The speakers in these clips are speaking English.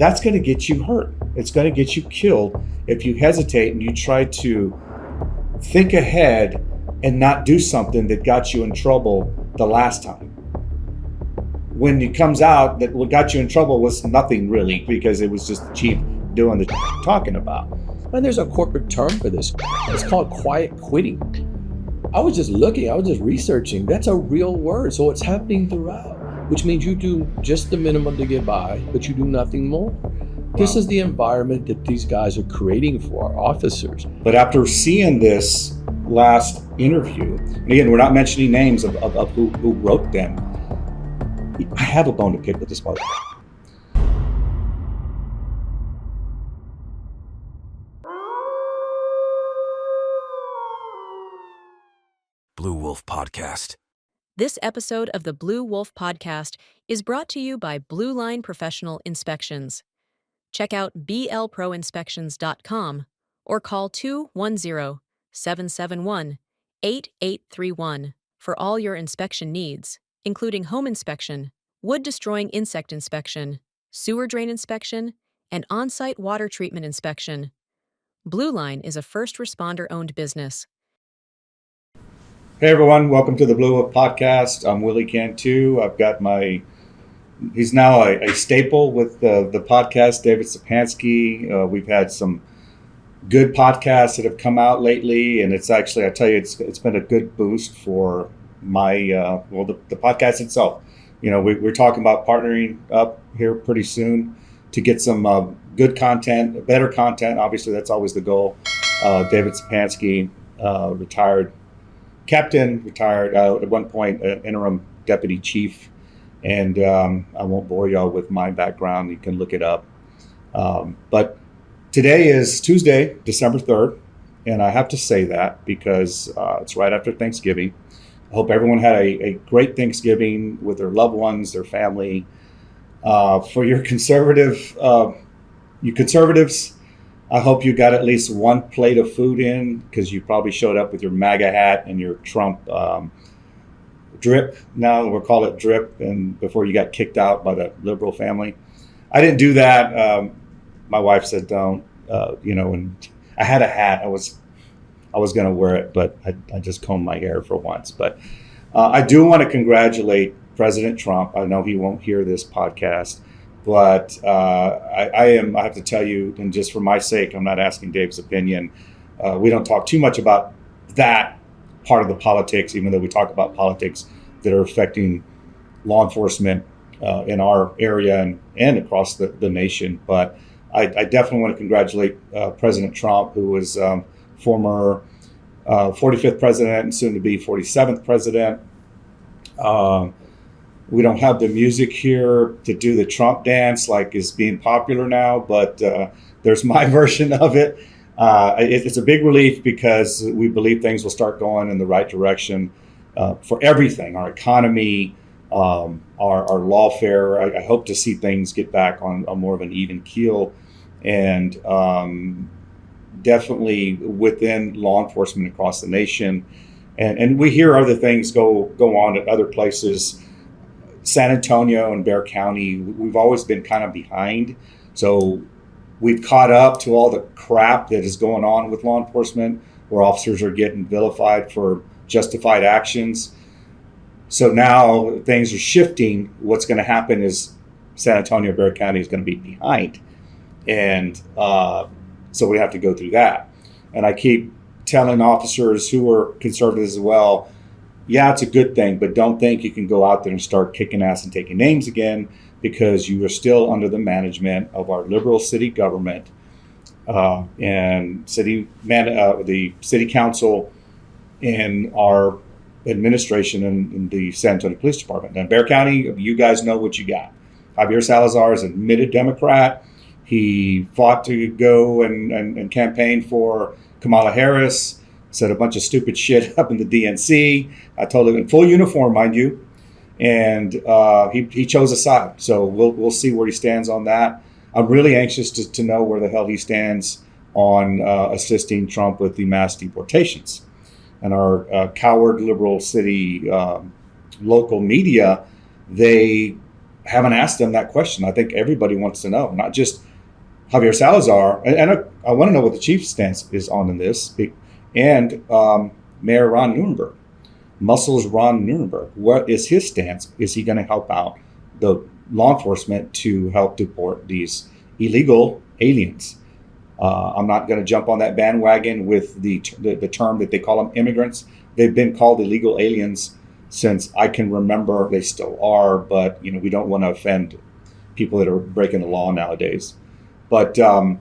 that's going to get you hurt. It's going to get you killed if you hesitate and you try to think ahead and not do something that got you in trouble the last time. When it comes out that what got you in trouble was nothing really, because it was just the chief doing the talking about. And there's a corporate term for this. It's called quiet quitting. I was just researching. That's a real word. So it's happening throughout, which means you do just the minimum to get by, but you do nothing more. Wow. This is the environment that these guys are creating for our officers. But after seeing this last interview, and again, we're not mentioning names of who wrote them, I have a bone to pick with this motherfucker. Blu Wolf Podcast. This episode of the Blu Wolf Podcast is brought to you by Blue Line Professional Inspections. Check out blproinspections.com or call 210-771-8831 for all your inspection needs, including home inspection, wood-destroying insect inspection, sewer drain inspection, and on-site water treatment inspection. Blue Line is a first responder-owned business. Hey everyone, welcome to the Blu Wolf Podcast. I'm Willie Cantu. I've got he's now a staple with the podcast, David Stepanski. We've had some good podcasts that have come out lately, and it's actually, I tell you, it's been a good boost for my, the podcast itself. You know, we're talking about partnering up here pretty soon to get some good content, better content. Obviously, that's always the goal. David Stepanski, retired at one point, interim deputy chief. And I won't bore y'all with my background. You can look it up. But today is Tuesday, December 3rd. And I have to say that because it's right after Thanksgiving. I hope everyone had a great Thanksgiving with their loved ones, their family. For you conservatives, I hope you got at least one plate of food in, because you probably showed up with your MAGA hat and your Trump drip. Now we'll call it drip. And before you got kicked out by the liberal family, I didn't do that. My wife said don't. And I had a hat. I was going to wear it, but I just combed my hair for once. But I do want to congratulate President Trump. I know he won't hear this podcast. But I have to tell you, and just for my sake, I'm not asking Dave's opinion. We don't talk too much about that part of the politics, even though we talk about politics that are affecting law enforcement in our area and across the nation. But I definitely want to congratulate President Trump, who was former 45th president and soon to be 47th president. We don't have the music here to do the Trump dance like is being popular now, but there's my version of it. It's a big relief because we believe things will start going in the right direction for everything, our economy, our lawfare. I hope to see things get back on more of an even keel, and definitely within law enforcement across the nation. And we hear other things go on at other places. San Antonio and Bexar County, we've always been kind of behind. So we've caught up to all the crap that is going on with law enforcement, where officers are getting vilified for justified actions. So now things are shifting. What's going to happen is San Antonio, Bexar County is going to be behind. And so we have to go through that. And I keep telling officers who are conservatives as well, yeah, it's a good thing, but don't think you can go out there and start kicking ass and taking names again, because you are still under the management of our liberal city government and the city council and our administration and the San Antonio Police Department. Now, Bexar County, you guys know what you got. Javier Salazar is an admitted Democrat. He fought to go and campaign for Kamala Harris. Said a bunch of stupid shit up in the DNC. I told him in full uniform, mind you, and he chose a side. So we'll see where he stands on that. I'm really anxious to know where the hell he stands on assisting Trump with the mass deportations. And our coward liberal city local media, they haven't asked them that question. I think everybody wants to know, not just Javier Salazar. And I want to know what the chief's stance is on this. And Mayor Ron Nuremberg, Muscles Ron Nuremberg. What is his stance? Is he going to help out the law enforcement to help deport these illegal aliens? I'm not going to jump on that bandwagon with the term that they call them immigrants. They've been called illegal aliens since I can remember. They still are, but we don't want to offend people that are breaking the law nowadays. But so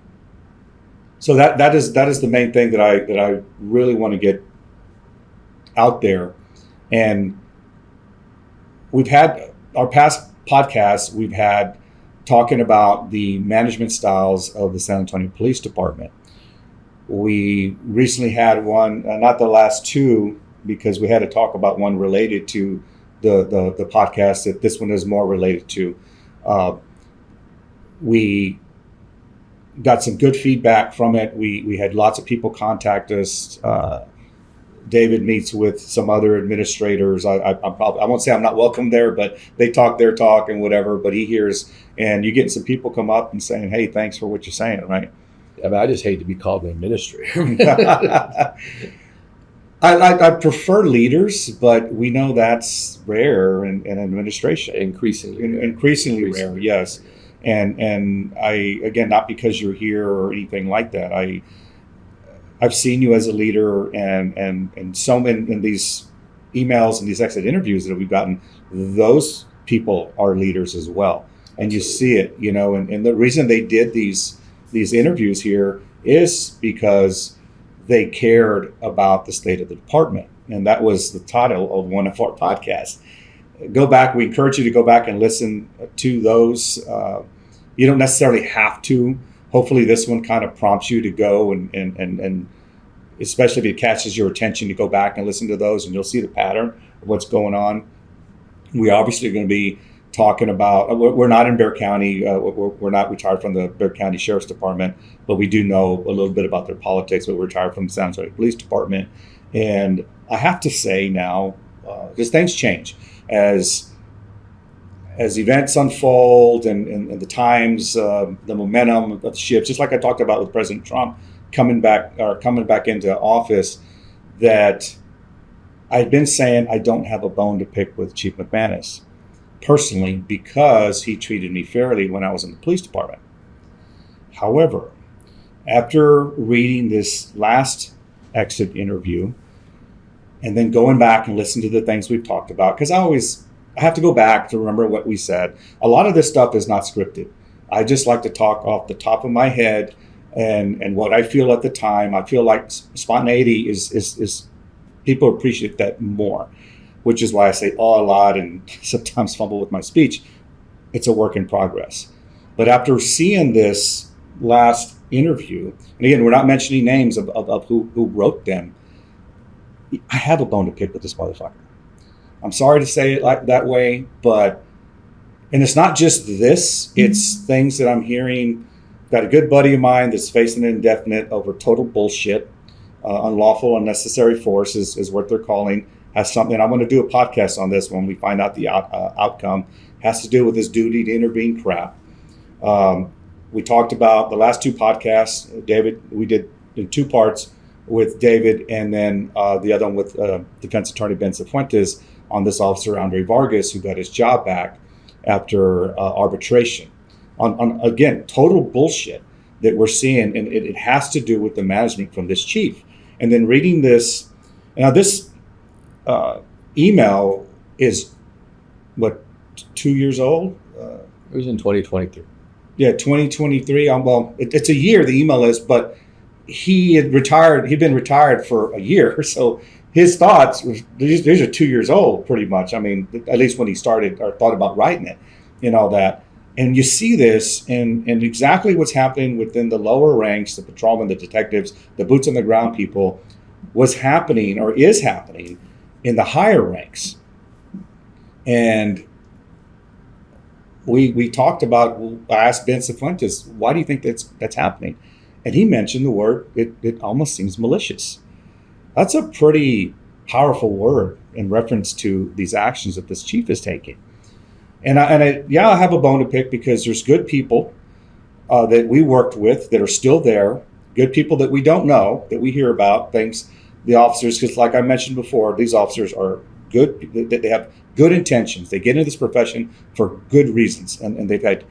that is the main thing that I really want to get out there. And we've had our past podcasts. We've had talking about the management styles of the San Antonio Police Department. We recently had one, not the last two, because we had to talk about one related to the podcast that this one is more related to. We got some good feedback from it. We had lots of people contact us. David meets with some other administrators. I won't say I'm not welcome there, but they talk their talk and whatever, but he hears, and you're getting some people come up and saying, hey, thanks for what you're saying, right? I mean, I just hate to be called an administrator. I prefer leaders, but we know that's rare in administration. Increasingly rare, yes. And I, again, not because you're here or anything like that. I've seen you as a leader, and so in these emails and these exit interviews that we've gotten, those people are leaders as well. And you see it, and the reason they did these interviews here is because they cared about the state of the department. And that was the title of one of our podcasts. We encourage you to go back and listen to those. You don't necessarily have to. Hopefully this one kind of prompts you to go and especially if it catches your attention, to go back and listen to those, and you'll see the pattern of what's going on. We obviously are going to be talking about, we're not in Bexar County, we're not retired from the Bexar County Sheriff's Department, but we do know a little bit about their politics, but we're retired from the San Antonio Police Department. And I have to say now, because things change as events unfold and the times, the momentum of the shifts, just like I talked about with President Trump coming back into office, that I've been saying I don't have a bone to pick with Chief McManus personally, because he treated me fairly when I was in the police department. However, after reading this last exit interview and then going back and listening to the things we've talked about, because I have to go back to remember what we said. A lot of this stuff is not scripted. I just like to talk off the top of my head and what I feel at the time. I feel like spontaneity is people appreciate that more, which is why I say a lot and sometimes fumble with my speech. It's a work in progress. But after seeing this last interview, and again, we're not mentioning names of who wrote them, I have a bone to pick with this motherfucker. I'm sorry to say it like that way, and it's not just this, it's things that I'm hearing. Got a good buddy of mine that's facing an indefinite over total bullshit, unlawful, unnecessary force is what they're calling. Has something, I want to do a podcast on this when we find out the outcome, has to do with his duty to intervene crap. We talked about the last two podcasts, David, we did in two parts with David, and then the other one with Defense Attorney Ben Cifuentes on this officer, Andre Vargas, who got his job back after arbitration. On again, total bullshit that we're seeing, and it has to do with the management from this chief. And then reading this, now this email is, 2 years old? It was in 2023. Yeah, 2023. Well, it's a year, the email is, but he had retired. He'd been retired for a year. So his thoughts, these are 2 years old, pretty much. I mean, at least when he started or thought about writing it and all that. And you see this and exactly what's happening within the lower ranks, the patrolmen, the detectives, the boots on the ground people, was happening or is happening in the higher ranks. And we talked about, I asked Ben Cifuentes, why do you think that's happening? And he mentioned the word, it almost seems malicious. That's a pretty powerful word in reference to these actions that this chief is taking. I have a bone to pick because there's good people that we worked with that are still there, good people that we don't know, that we hear about, things, the officers, because like I mentioned before, these officers are good, they have good intentions. They get into this profession for good reasons, and they've had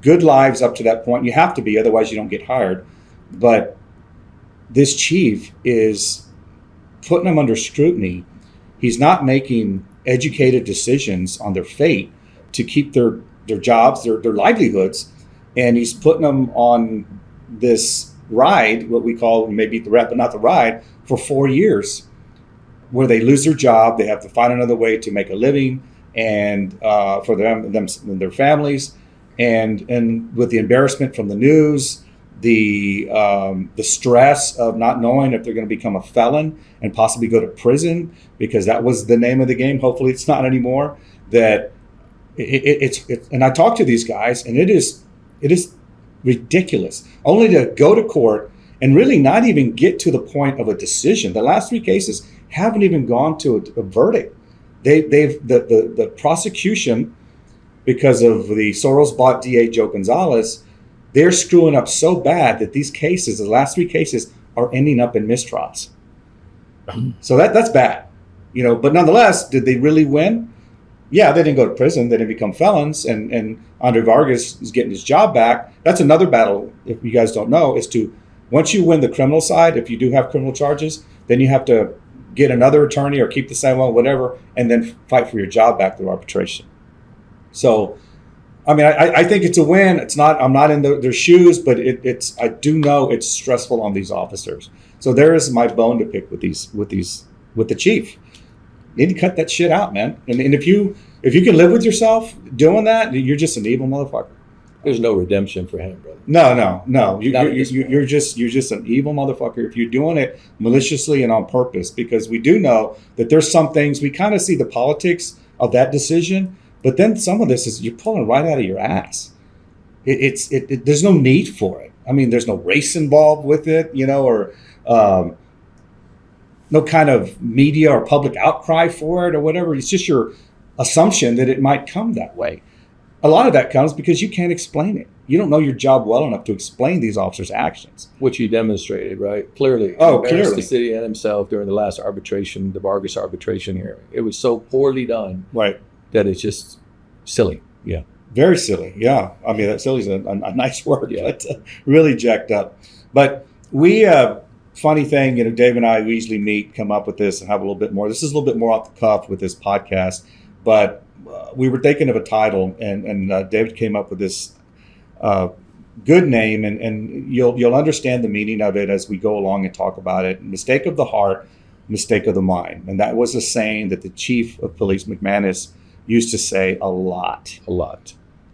good lives up to that point. You have to be, otherwise you don't get hired. But this chief is putting them under scrutiny. He's not making educated decisions on their fate to keep their jobs, their livelihoods, and he's putting them on this ride, what we call, maybe the rep, but not the ride, for 4 years, where they lose their job, they have to find another way to make a living, and for them and their families, and with the embarrassment from the news, the stress of not knowing if they're going to become a felon and possibly go to prison, because that was the name of the game. Hopefully it's not anymore. That it's and I talk to these guys, and it is ridiculous only to go to court and really not even get to the point of a decision. The last 3 cases haven't even gone to a verdict. The prosecution, because of the Soros-bought DA Joe Gonzalez, they're screwing up so bad that these cases, the last 3 cases, are ending up in mistrials. So that's bad, But nonetheless, did they really win? Yeah, they didn't go to prison. They didn't become felons, and Andre Vargas is getting his job back. That's another battle, if you guys don't know, is to, once you win the criminal side, if you do have criminal charges, then you have to get another attorney or keep the same one, whatever, and then fight for your job back through arbitration. So, I mean, I think it's a win. It's not. I'm not in their shoes, but it's. I do know it's stressful on these officers. So there is my bone to pick with the chief. You need to cut that shit out, man. And if you can live with yourself doing that, you're just an evil motherfucker. There's no redemption for him, brother. No. You're just an evil motherfucker if you're doing it maliciously and on purpose. Because we do know that there's some things, we kind of see the politics of that decision, but then some of this is you're pulling right out of your ass. There's no need for it. I mean, there's no race involved with it, or no kind of media or public outcry for it or whatever. It's just your assumption that it might come that way. A lot of that comes because you can't explain it. You don't know your job well enough to explain these officers' actions. Which he demonstrated, right? Clearly. Clearly. The city and himself during the last arbitration, the Vargas arbitration hearing. It was so poorly done, right, that it's just silly. Yeah. Very silly. Yeah. I mean, that silly is a nice word, but really jacked up. But we, funny thing, Dave and I, we usually meet, come up with this and have a little bit more. This is a little bit more off the cuff with this podcast, but we were thinking of a title, and David came up with this good name, and you'll understand the meaning of it as we go along and talk about it. Mistake of the heart, mistake of the mind. And that was a saying that the chief of police, McManus, used to say a lot.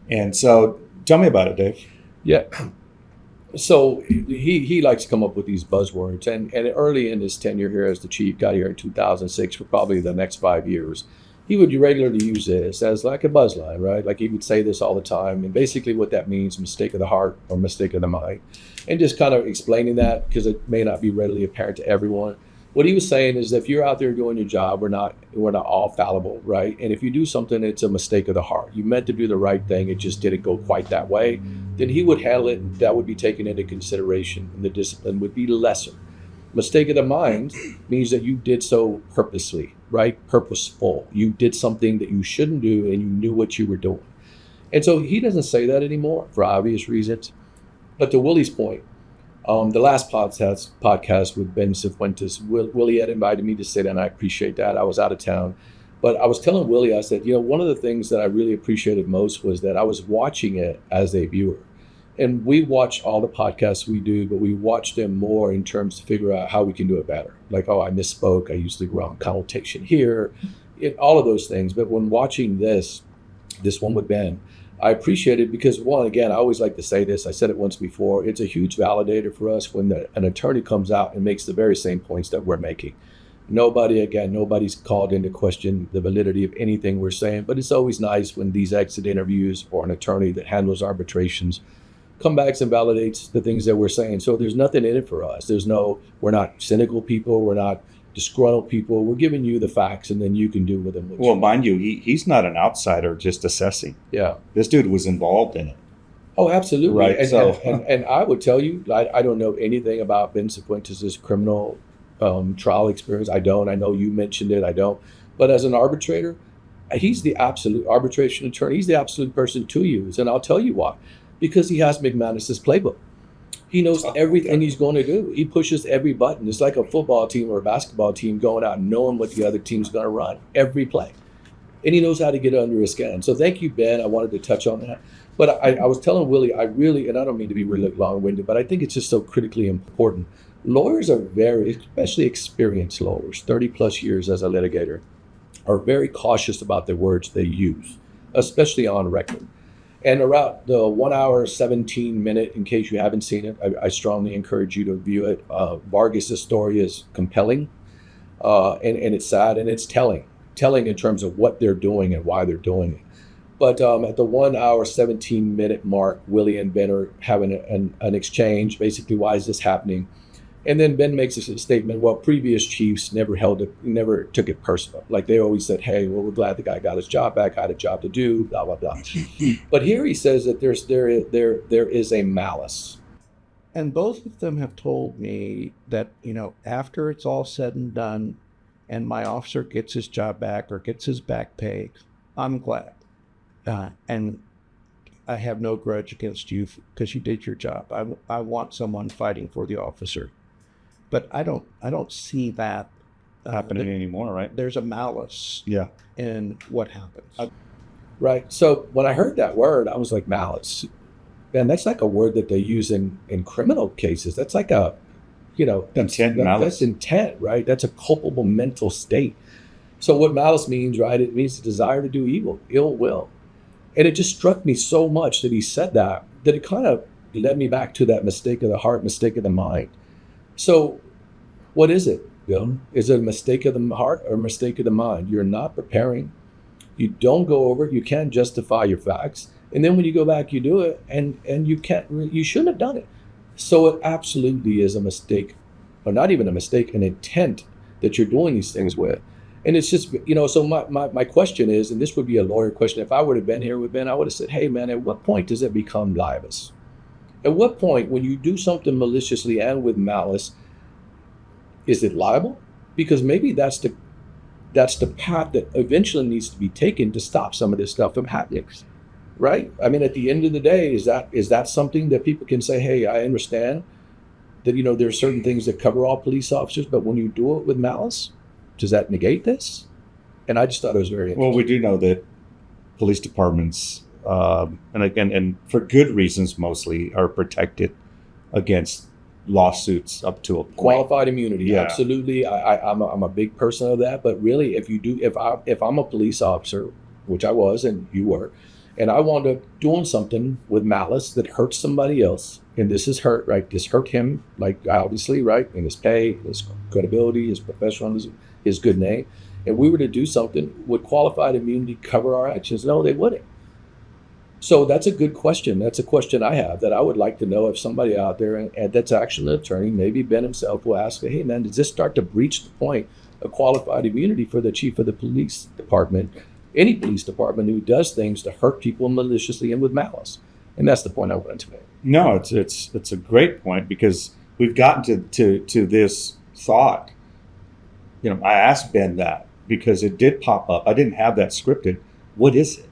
And so tell me about it, Dave. Yeah. So he likes to come up with these buzzwords, and early in his tenure here as the chief, got here in 2006, for probably the next 5 years, he would regularly use this as like a buzz line, right? Like he would say this all the time, and basically what that means, mistake of the heart or mistake of the mind, and just kind of explaining that because it may not be readily apparent to everyone. What he was saying is that if you're out there doing your job, we're not all fallible, right? And if you do something, it's a mistake of the heart. You meant to do the right thing, it just didn't go quite that way. Then he would handle it, and that would be taken into consideration, and the discipline would be lesser. Mistake of the mind means that you did so purposely, right? Purposeful. You did something that you shouldn't do, and you knew what you were doing. And so he doesn't say that anymore for obvious reasons. But to Willie's point, the last podcast with Ben Cifuentes, Willie had invited me to sit, and I appreciate that. I was out of town. But I was telling Willie, I said, one of the things that I really appreciated most was that I was watching it as a viewer. And we watch all the podcasts we do, but we watch them more in terms to figure out how we can do it better. Like, I misspoke. I used the wrong connotation here, all of those things. But when watching this one with Ben, I appreciate it because, one, again, I always like to say this. I said it once before. It's a huge validator for us when an attorney comes out and makes the very same points that we're making. Nobody's called into question the validity of anything we're saying, but it's always nice when these exit interviews or an attorney that handles arbitrations come back and validates the things that we're saying. So there's nothing in it for us. We're not cynical people. We're not disgruntled people. We're giving you the facts, and then you can do with them what Well, you mind you, he's not an outsider just assessing. Yeah. This dude was involved in it. Oh, absolutely. Right. And I would tell you, I don't know anything about Ben Cifuentes' criminal trial experience. I don't. I know you mentioned it. I don't. But as an arbitrator, he's the absolute arbitration attorney. He's the absolute person to use. And I'll tell you why. Because he has McManus's playbook. He knows everything he's going to do. He pushes every button. It's like a football team or a basketball team going out and knowing what the other team's going to run every play. And he knows how to get under his skin. So thank you, Ben. I wanted to touch on that. But I was telling Willie, I really, and I don't mean to be really long-winded, but I think it's just so critically important. Lawyers are very, especially experienced lawyers, 30 plus years as a litigator, are very cautious about the words they use, especially on record. And around the 1 hour, 17 minute, in case you haven't seen it, I strongly encourage you to view it. Vargas' story is compelling, and it's sad, and it's telling in terms of what they're doing and why they're doing it. But at the 1 hour, 17 minute mark, Willie and Ben are having an exchange. Basically, why is this happening? And then Ben makes a statement, well, previous chiefs never took it personal. Like they always said, hey, well, we're glad the guy got his job back, had a job to do, blah, blah, blah. But here he says that there is a malice. And both of them have told me that, after it's all said and done and my officer gets his job back or gets his back pay, I'm glad. And I have no grudge against you because you did your job. I want someone fighting for the officer. But I don't see that happening anymore, right? There's a malice in what happens. Right. So when I heard that word, I was like, malice. Man, that's like a word that they use in criminal cases. That's like intent, malice. That's intent, right? That's a culpable mental state. So what malice means, right? It means the desire to do evil, ill will. And it just struck me so much that he said that it kind of led me back to that mistake of the heart, mistake of the mind. So what is it, Bill? Is it a mistake of the heart or a mistake of the mind? You're not preparing. You don't go over it. You can't justify your facts. And then when you go back, you do it, and you shouldn't have done it. So it absolutely is a mistake, or not even a mistake, an intent that you're doing these things with. And it's just, so my question is, and this would be a lawyer question, if I would have been here with Ben, I would have said, hey, man, at what point does it become libelous? At what point, when you do something maliciously and with malice, is it liable? Because maybe that's the path that eventually needs to be taken to stop some of this stuff from happening, right? I mean, at the end of the day, is that something that people can say, hey, I understand that, there are certain things that cover all police officers, but when you do it with malice, does that negate this? And I just thought it was very interesting. Well, we do know that police departments, and for good reasons mostly, are protected against lawsuits up to a point. Qualified immunity, Yeah. absolutely. I'm a big person of that. But really, if I'm a police officer, which I was and you were, and I wound up doing something with malice that hurts somebody else, and this is hurt, right? This hurt him, like obviously, right? In his pay, his credibility, his professionalism, his good name. And we were to do something, would qualified immunity cover our actions? No, they wouldn't. So that's a good question. That's a question I have that I would like to know if somebody out there and that's actually an attorney, maybe Ben himself, will ask, hey man, does this start to breach the point of qualified immunity for the chief of the police department, any police department who does things to hurt people maliciously and with malice? And that's the point I wanted to make. No, it's a great point, because we've gotten to this thought. I asked Ben that because it did pop up. I didn't have that scripted. What is it?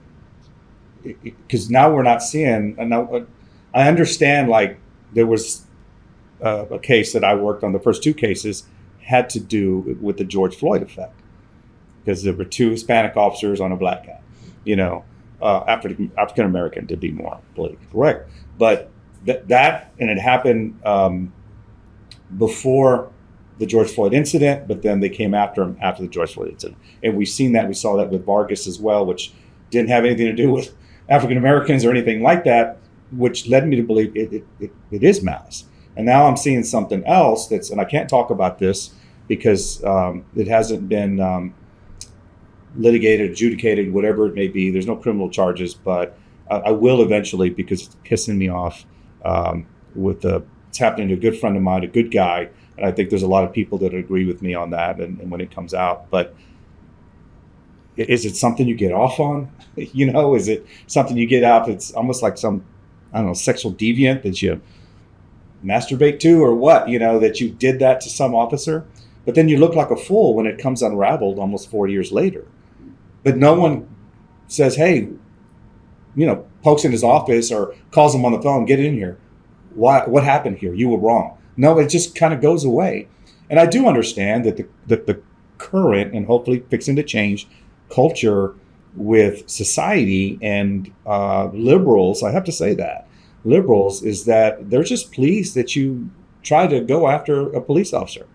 Because now we're not seeing. And now I understand. Like there was a case that I worked on. The first two cases had to do with the George Floyd effect, because there were two Hispanic officers on a black guy. African American, to be more politically correct. But that and it happened before the George Floyd incident, but then they came after him after the George Floyd incident. And we've seen that. We saw that with Vargas as well, which didn't have anything to do with African Americans or anything like that, which led me to believe it is malice. And now I'm seeing something else and I can't talk about this because it hasn't been litigated, adjudicated, whatever it may be. There's no criminal charges, but I will eventually, because it's pissing me off with the it's happening to a good friend of mine, a good guy. And I think there's a lot of people that agree with me on that and when it comes out. But is it something you get off on? Is it something you get out that's almost like some, I don't know, sexual deviant that you masturbate to or what, that you did that to some officer? But then you look like a fool when it comes unraveled almost 4 years later. But no one says, hey, pokes in his office or calls him on the phone, get in here. What happened here? You were wrong. No, it just kind of goes away. And I do understand that the current and hopefully fixing to change culture with society and liberals, I have to say that, liberals, is that they're just pleased that you try to go after a police officer.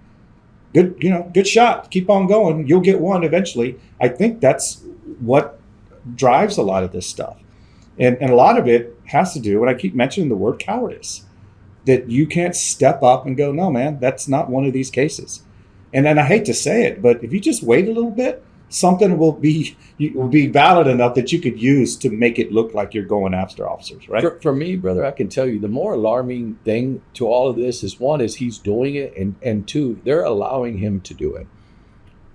Good shot. Keep on going. You'll get one eventually. I think that's what drives a lot of this stuff. And a lot of it has to do, and I keep mentioning the word cowardice, that you can't step up and go, no, man, that's not one of these cases. And then I hate to say it, but if you just wait a little bit, something will be valid enough that you could use to make it look like you're going after officers, right? For me, brother, I can tell you the more alarming thing to all of this is, one, is he's doing it, and two, they're allowing him to do it.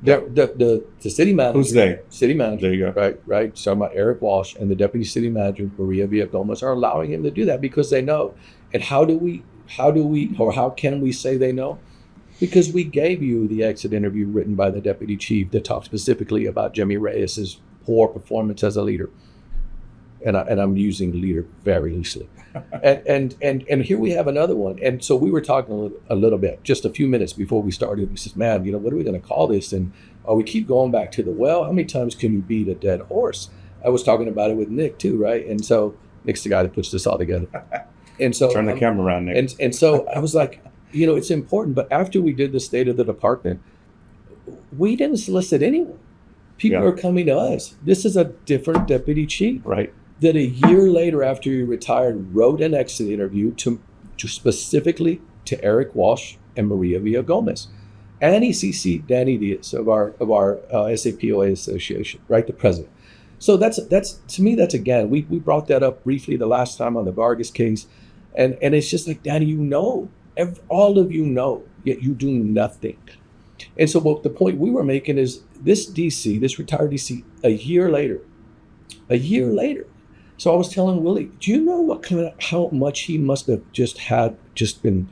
The city manager. Who's they? City manager. There you go. Right. Talking about Eric Walsh and the deputy city manager, Maria Villagomez, are allowing him to do that because they know. And how can we say they know? Because we gave you the exit interview written by the deputy chief that talked specifically about Jimmy Reyes's poor performance as a leader. And I'm using leader very loosely. and here we have another one. And so we were talking a little bit, just a few minutes before we started. We said, man, what are we going to call this? And we keep going back to the well. How many times can you beat a dead horse? I was talking about it with Nick too, right? And so Nick's the guy that puts this all together. And so turn the camera around, Nick. And so I was like, it's important. But after we did the state of the department, we didn't solicit anyone. People are coming to us. This is a different deputy chief. Right. That a year later, after he retired, wrote an exit interview to specifically to Eric Walsh and Maria Villagomez. And he CC'd Danny Diaz of our SAPOA association, right? The president. So that's to me, that's again, we brought that up briefly the last time on the Vargas case. And it's just like, Danny, all of you know, yet you do nothing. And so the point we were making is this retired DC, a year later. So I was telling Willie, do you know how much he must have been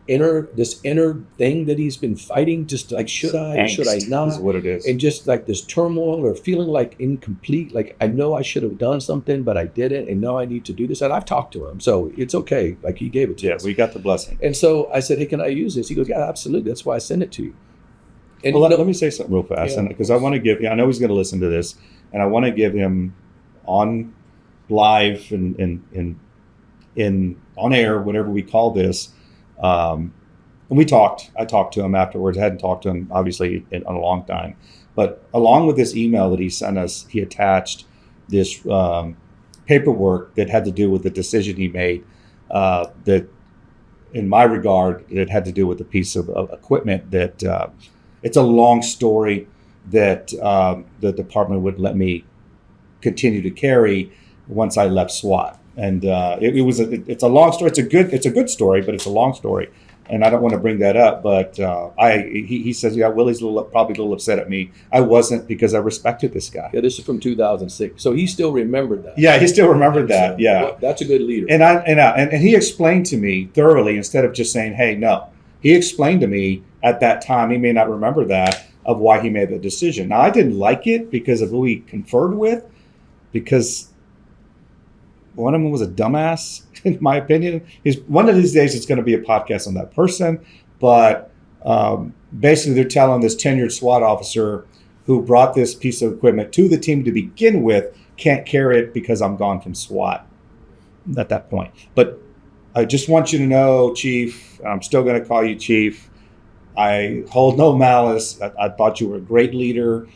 this inner thing that he's been fighting, just like, should I not? Is what it is. And just like this turmoil or feeling like incomplete, like I know I should have done something, but I didn't, and now I need to do this. And I've talked to him, so it's okay. Like, he gave it to us. Yeah, we got the blessing. And so I said, hey, can I use this? He goes, yeah, absolutely. That's why I sent it to you. And well, let me say something real fast, because I want to give. I know he's going to listen to this, and I want to give him on live and on air, whatever we call this. And I talked to him afterwards. I hadn't talked to him obviously in a long time, but along with this email that he sent us, he attached this paperwork that had to do with the decision he made. That, in my regard, it had to do with a piece of equipment that. It's a long story that the department would let me continue to carry once I left SWAT, and it's a long story. It's a good story, but it's a long story, and I don't want to bring that up. But he says, yeah, Willie's probably a little upset at me. I wasn't, because I respected this guy. Yeah, this is from 2006, so he still remembered that. Yeah, he still remembered that. So, yeah, that's a good leader. And he explained to me thoroughly, instead of just saying, hey, no. He explained to me at that time, he may not remember that, of why he made the decision. Now, I didn't like it because of who he conferred with, because one of them was a dumbass, in my opinion. One of these days, it's going to be a podcast on that person. But basically, they're telling this tenured SWAT officer who brought this piece of equipment to the team to begin with, can't carry it because I'm gone from SWAT at that point. But I just want you to know, Chief, I'm still going to call you Chief. I hold no malice. I thought you were a great leader.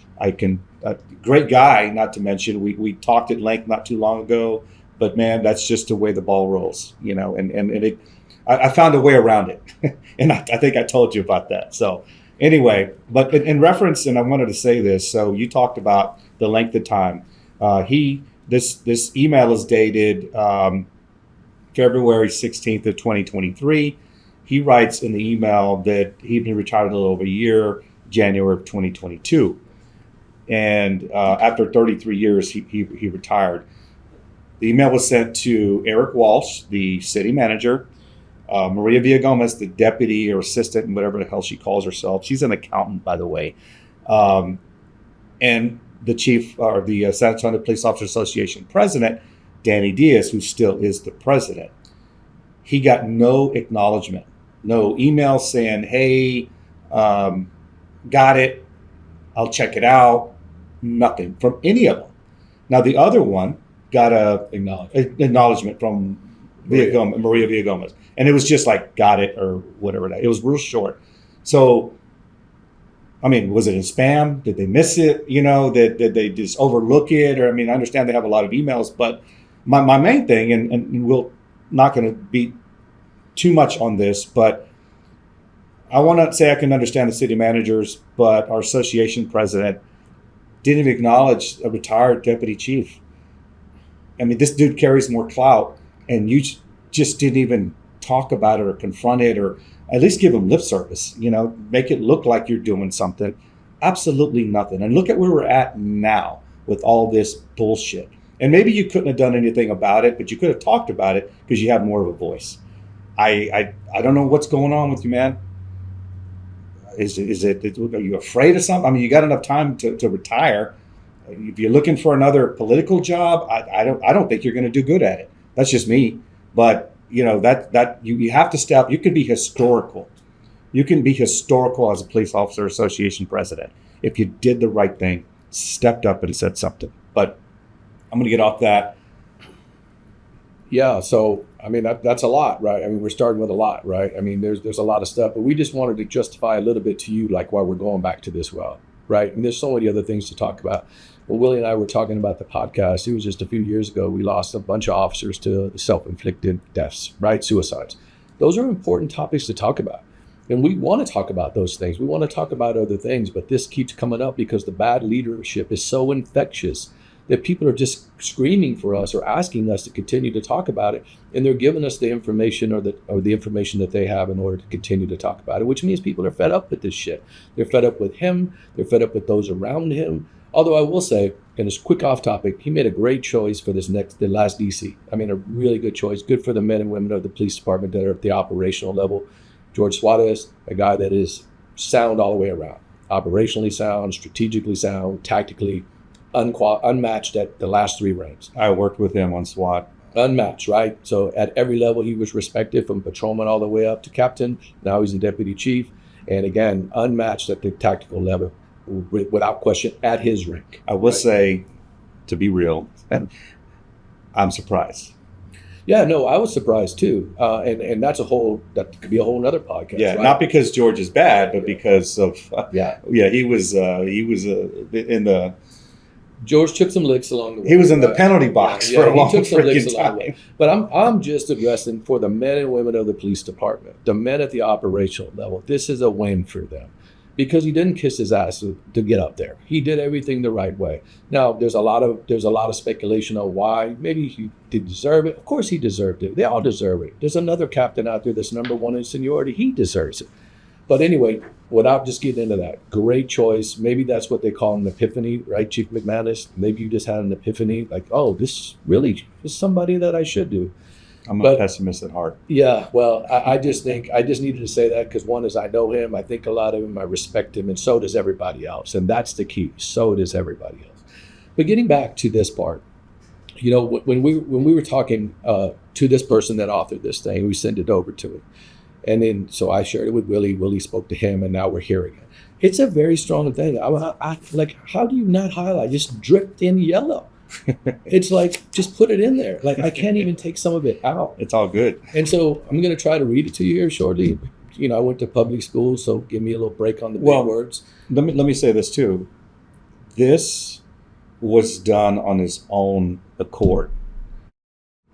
Great guy, not to mention. We talked at length not too long ago. But man, that's just the way the ball rolls, And I found a way around it, and I think I told you about that. So anyway, but in reference, and I wanted to say this. So you talked about the length of time. This email is dated February 16th of 2023. He writes in the email that he'd been retired a little over a year, January of 2022. And after 33 years, he retired. The email was sent to Eric Walsh, the city manager, Maria Villagomez, the deputy or assistant, and whatever the hell she calls herself. She's an accountant, by the way. And the chief, or the San Antonio Police Officer Association president, Danny Diaz, who still is the president. He got no acknowledgement, no email saying, hey, got it, I'll check it out. Nothing from any of them. Now, the other one got a acknowledgement from Maria Villagomez. And it was just like, got it, or whatever. It was real short. So, I mean, was it in spam? Did they miss it? Did they just overlook it? Or, I mean, I understand they have a lot of emails, but my main thing, and we're not going to be too much on this, but I want to say I can understand the city managers, but our association president didn't even acknowledge a retired deputy chief. I mean, this dude carries more clout, and you just didn't even talk about it or confront it, or at least give him lip service, make it look like you're doing something. Absolutely nothing. And look at where we're at now with all this bullshit. And maybe you couldn't have done anything about it, but you could have talked about it because you have more of a voice. I don't know what's going on with you, man. Are you afraid of something? I mean, you got enough time to retire. If you're looking for another political job, I don't think you're going to do good at it. That's just me. But you have to step. You can be historical. You can be historical as a police officer association president if you did the right thing, stepped up and said something. But I'm going to get off that. Yeah, so I mean that's a lot, right? I mean, we're starting with a lot, right? I mean, there's a lot of stuff, but we just wanted to justify a little bit to you, like why we're going back to this well, right? And there's so many other things to talk about. Well, Willie and I were talking about the podcast. It was just a few years ago. We lost a bunch of officers to self-inflicted deaths, right? Suicides. Those are important topics to talk about. And we want to talk about those things. We want to talk about other things, but this keeps coming up because the bad leadership is so infectious that people are just screaming for us or asking us to continue to talk about it. And they're giving us the information or the information that they have in order to continue to talk about it, which means people are fed up with this shit. They're fed up with him. They're fed up with those around him. Although I will say, and it's quick off topic, he made a great choice for the last DC. I mean, a really good choice. Good for the men and women of the police department that are at the operational level. George Suarez, a guy that is sound all the way around. Operationally sound, strategically sound, tactically unmatched at the last three ranks. I worked with him on SWAT. Unmatched, right? So at every level, he was respected, from patrolman all the way up to captain. Now he's a deputy chief. And again, unmatched at the tactical level, without question, at his rank. I will say, to be real, I'm surprised. Yeah, no, I was surprised too. And that could be a whole nother podcast. Yeah, right? not because George is bad, but because of, he was in the... George took some licks along the way. He was in the penalty box for a long freaking time. But I'm just addressing for the men and women of the police department, the men at the operational level. This is a win for them because he didn't kiss his ass to get up there. He did everything the right way. Now, there's a lot of speculation on why. Maybe he did deserve it. Of course he deserved it. They all deserve it. There's another captain out there that's number one in seniority. He deserves it. But anyway, without just getting into that, great choice. Maybe that's what they call an epiphany, right, Chief McManus? Maybe you just had an epiphany, like, oh, this really is somebody that I should do. I'm a pessimist at heart. Yeah, well, I just needed to say that because one is I know him, I think a lot of him, I respect him, and so does everybody else. And that's the key. So does everybody else. But getting back to this part, when we were talking to this person that authored this thing, we sent it over to him. And then, so I shared it with Willie. Willie spoke to him, and now we're hearing it. It's a very strong thing. I like, how do you not highlight? Just dripped in yellow. It's like, just put it in there. Like, I can't even take some of it out. It's all good. And so I'm going to try to read it to you here shortly. I went to public school, so give me a little break on the big words. Let me say this too. This was done on his own accord,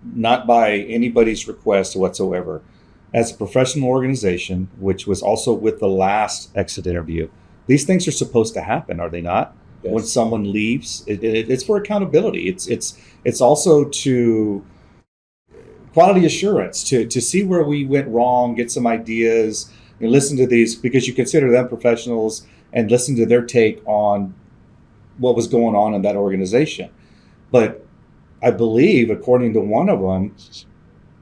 not by anybody's request whatsoever. As a professional organization, which was also with the last exit interview, these things are supposed to happen, are they not? Yes. When someone leaves, it's for accountability. It's also to quality assurance to see where we went wrong, get some ideas, and listen to these, because you consider them professionals, and listen to their take on what was going on in that organization. But I believe, according to one of them,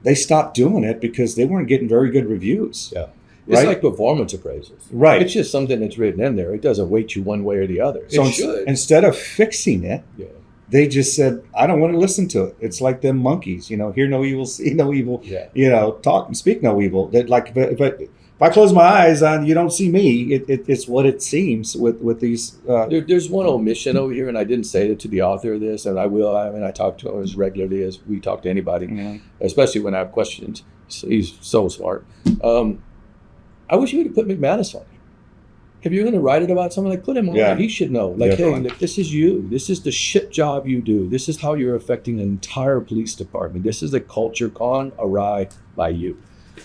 they stopped doing it because they weren't getting very good reviews. Yeah. It's like performance appraisals. Right. It's just something that's written in there. It doesn't weight you one way or the other. So it should. Instead of fixing it, Yeah. they just said, I don't want to listen to it. It's like them monkeys, hear no evil, see no evil, Yeah. Talk and speak no evil. That, like, if I close my eyes and you don't see me, it's what it seems with these. There's one omission over here, and I didn't say it to the author of this, and I will. I mean, I talk to him as regularly as we talk to anybody, especially when I have questions. He's so smart. I wish you would have put McManus on here. If you're going to write it about someone, put him on there. He should know. Hey, this is you. This is the shit job you do. This is how you're affecting an entire police department. This is the culture gone awry by you.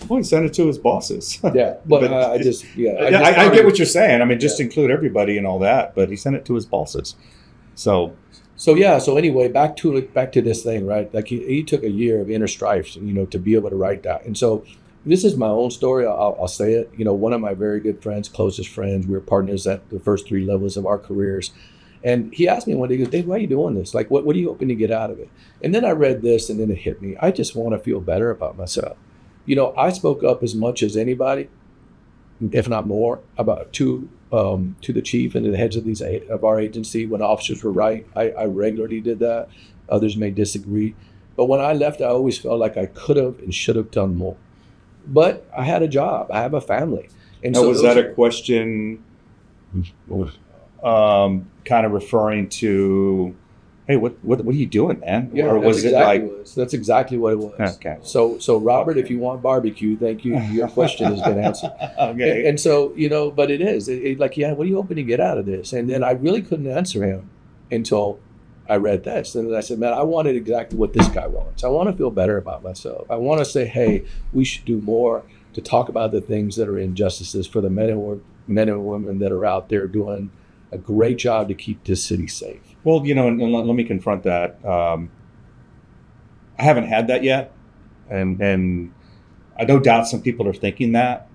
Well, he sent it to his bosses. Yeah, but I get what you're saying. I mean, just include everybody and all that. But he sent it to his bosses. So anyway, back to this thing, right? Like he took a year of inner strife, to be able to write that. And so this is my own story. I'll say it. One of my very good friends, closest friends, we were partners at the first 3 levels of our careers. And he asked me one day, he goes, Dave, why are you doing this? Like, what are you hoping to get out of it? And then I read this, and then it hit me. I just want to feel better about myself. I spoke up as much as anybody, if not more, about to the chief and the heads of our agency when officers were right. I regularly did that. Others may disagree. But when I left, I always felt like I could have and should have done more. But I had a job. I have a family. And now, was that a question kind of referring to, hey, what are you doing, man? Yeah, or was that's exactly what it was. Okay. So Robert, if you want barbecue, thank you. Your question has been answered. Okay. And so, but it is. What are you hoping to get out of this? And then I really couldn't answer him until I read this. And then I said, man, I wanted exactly what this guy wants. I want to feel better about myself. I want to say, hey, we should do more to talk about the things that are injustices for the men and women that are out there doing a great job to keep this city safe. Well, and let me confront that. I haven't had that yet. And I no doubt some people are thinking that.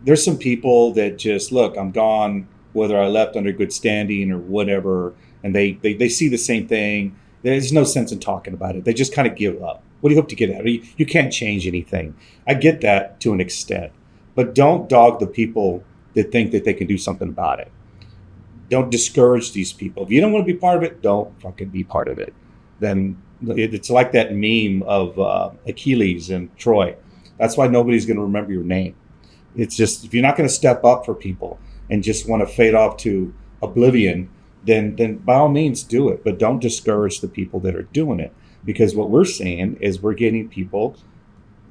There's some people that just, look, I'm gone, whether I left under good standing or whatever, and they see the same thing. There's no sense in talking about it. They just kind of give up. What do you hope to get out of it? You can't change anything. I get that to an extent. But don't dog the people that think that they can do something about it. Don't discourage these people. If you don't want to be part of it, don't fucking be part of it. Then it's like that meme of Achilles and Troy. That's why nobody's going to remember your name. It's just, if you're not going to step up for people and just want to fade off to oblivion, then by all means do it. But don't discourage the people that are doing it. Because what we're seeing is we're getting people,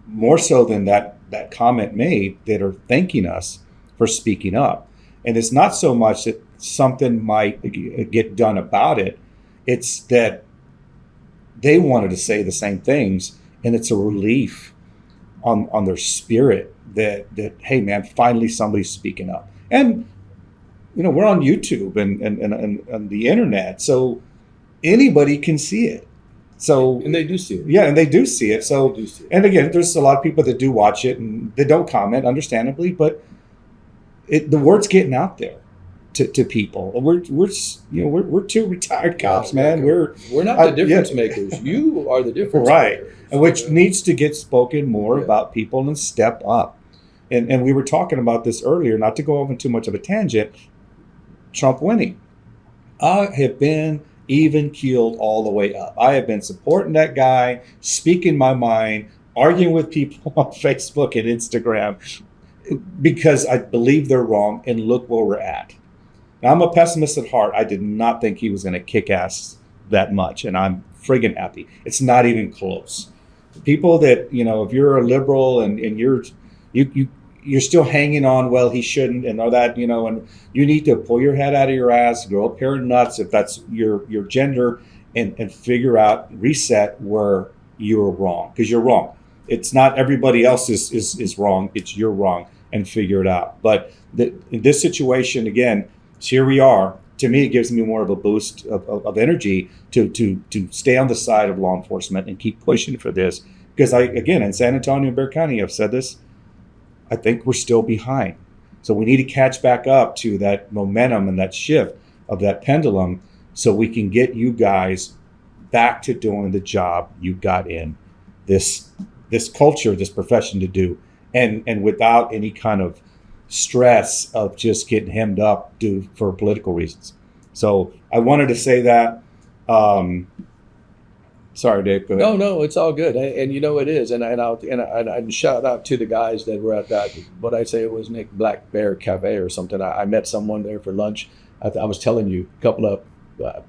more so than that comment made, that are thanking us for speaking up. And it's not so much that something might get done about it. It's that they wanted to say the same things, and it's a relief on their spirit that hey man, finally somebody's speaking up. And we're on YouTube and the internet, so anybody can see it. So and they do see it. Yeah, and they do see it. So and again, there's a lot of people that do watch it and they don't comment, understandably, but the word's getting out there to people. We're 2 retired cops, man. We're not the difference makers. You are the difference right, makers. And which needs to get spoken more about people and step up. And we were talking about this earlier, not to go off on too much of a tangent. Trump winning, I have been even keeled all the way up. I have been supporting that guy, speaking my mind, arguing with people on Facebook and Instagram because I believe they're wrong, and look where we're at. Now, I'm a pessimist at heart. I did not think he was going to kick ass that much, and I'm friggin' happy. It's not even close. People that, if you're a liberal and you're still hanging on, well, he shouldn't, and all that, and you need to pull your head out of your ass, grow a pair of nuts if that's your gender, and figure out, reset where you're wrong, because you're wrong. It's not everybody else is wrong, it's you're wrong, and figure it out. But in this situation, again, here we are. To me, it gives me more of a boost of energy to stay on the side of law enforcement and keep pushing for this, Because again, in San Antonio and Bexar County, I've said this, I think we're still behind. So we need to catch back up to that momentum and that shift of that pendulum so we can get you guys back to doing the job you got in this culture, this profession to do, and without any kind of stress of just getting hemmed up for political reasons. So I wanted to say that. Sorry, Dave. Go ahead. No, it's all good, and you know it is, and I'd shout out to the guys that were at that. What I say it was Nick Black Bear Cafe or something. I met someone there for lunch. I was telling you, a couple of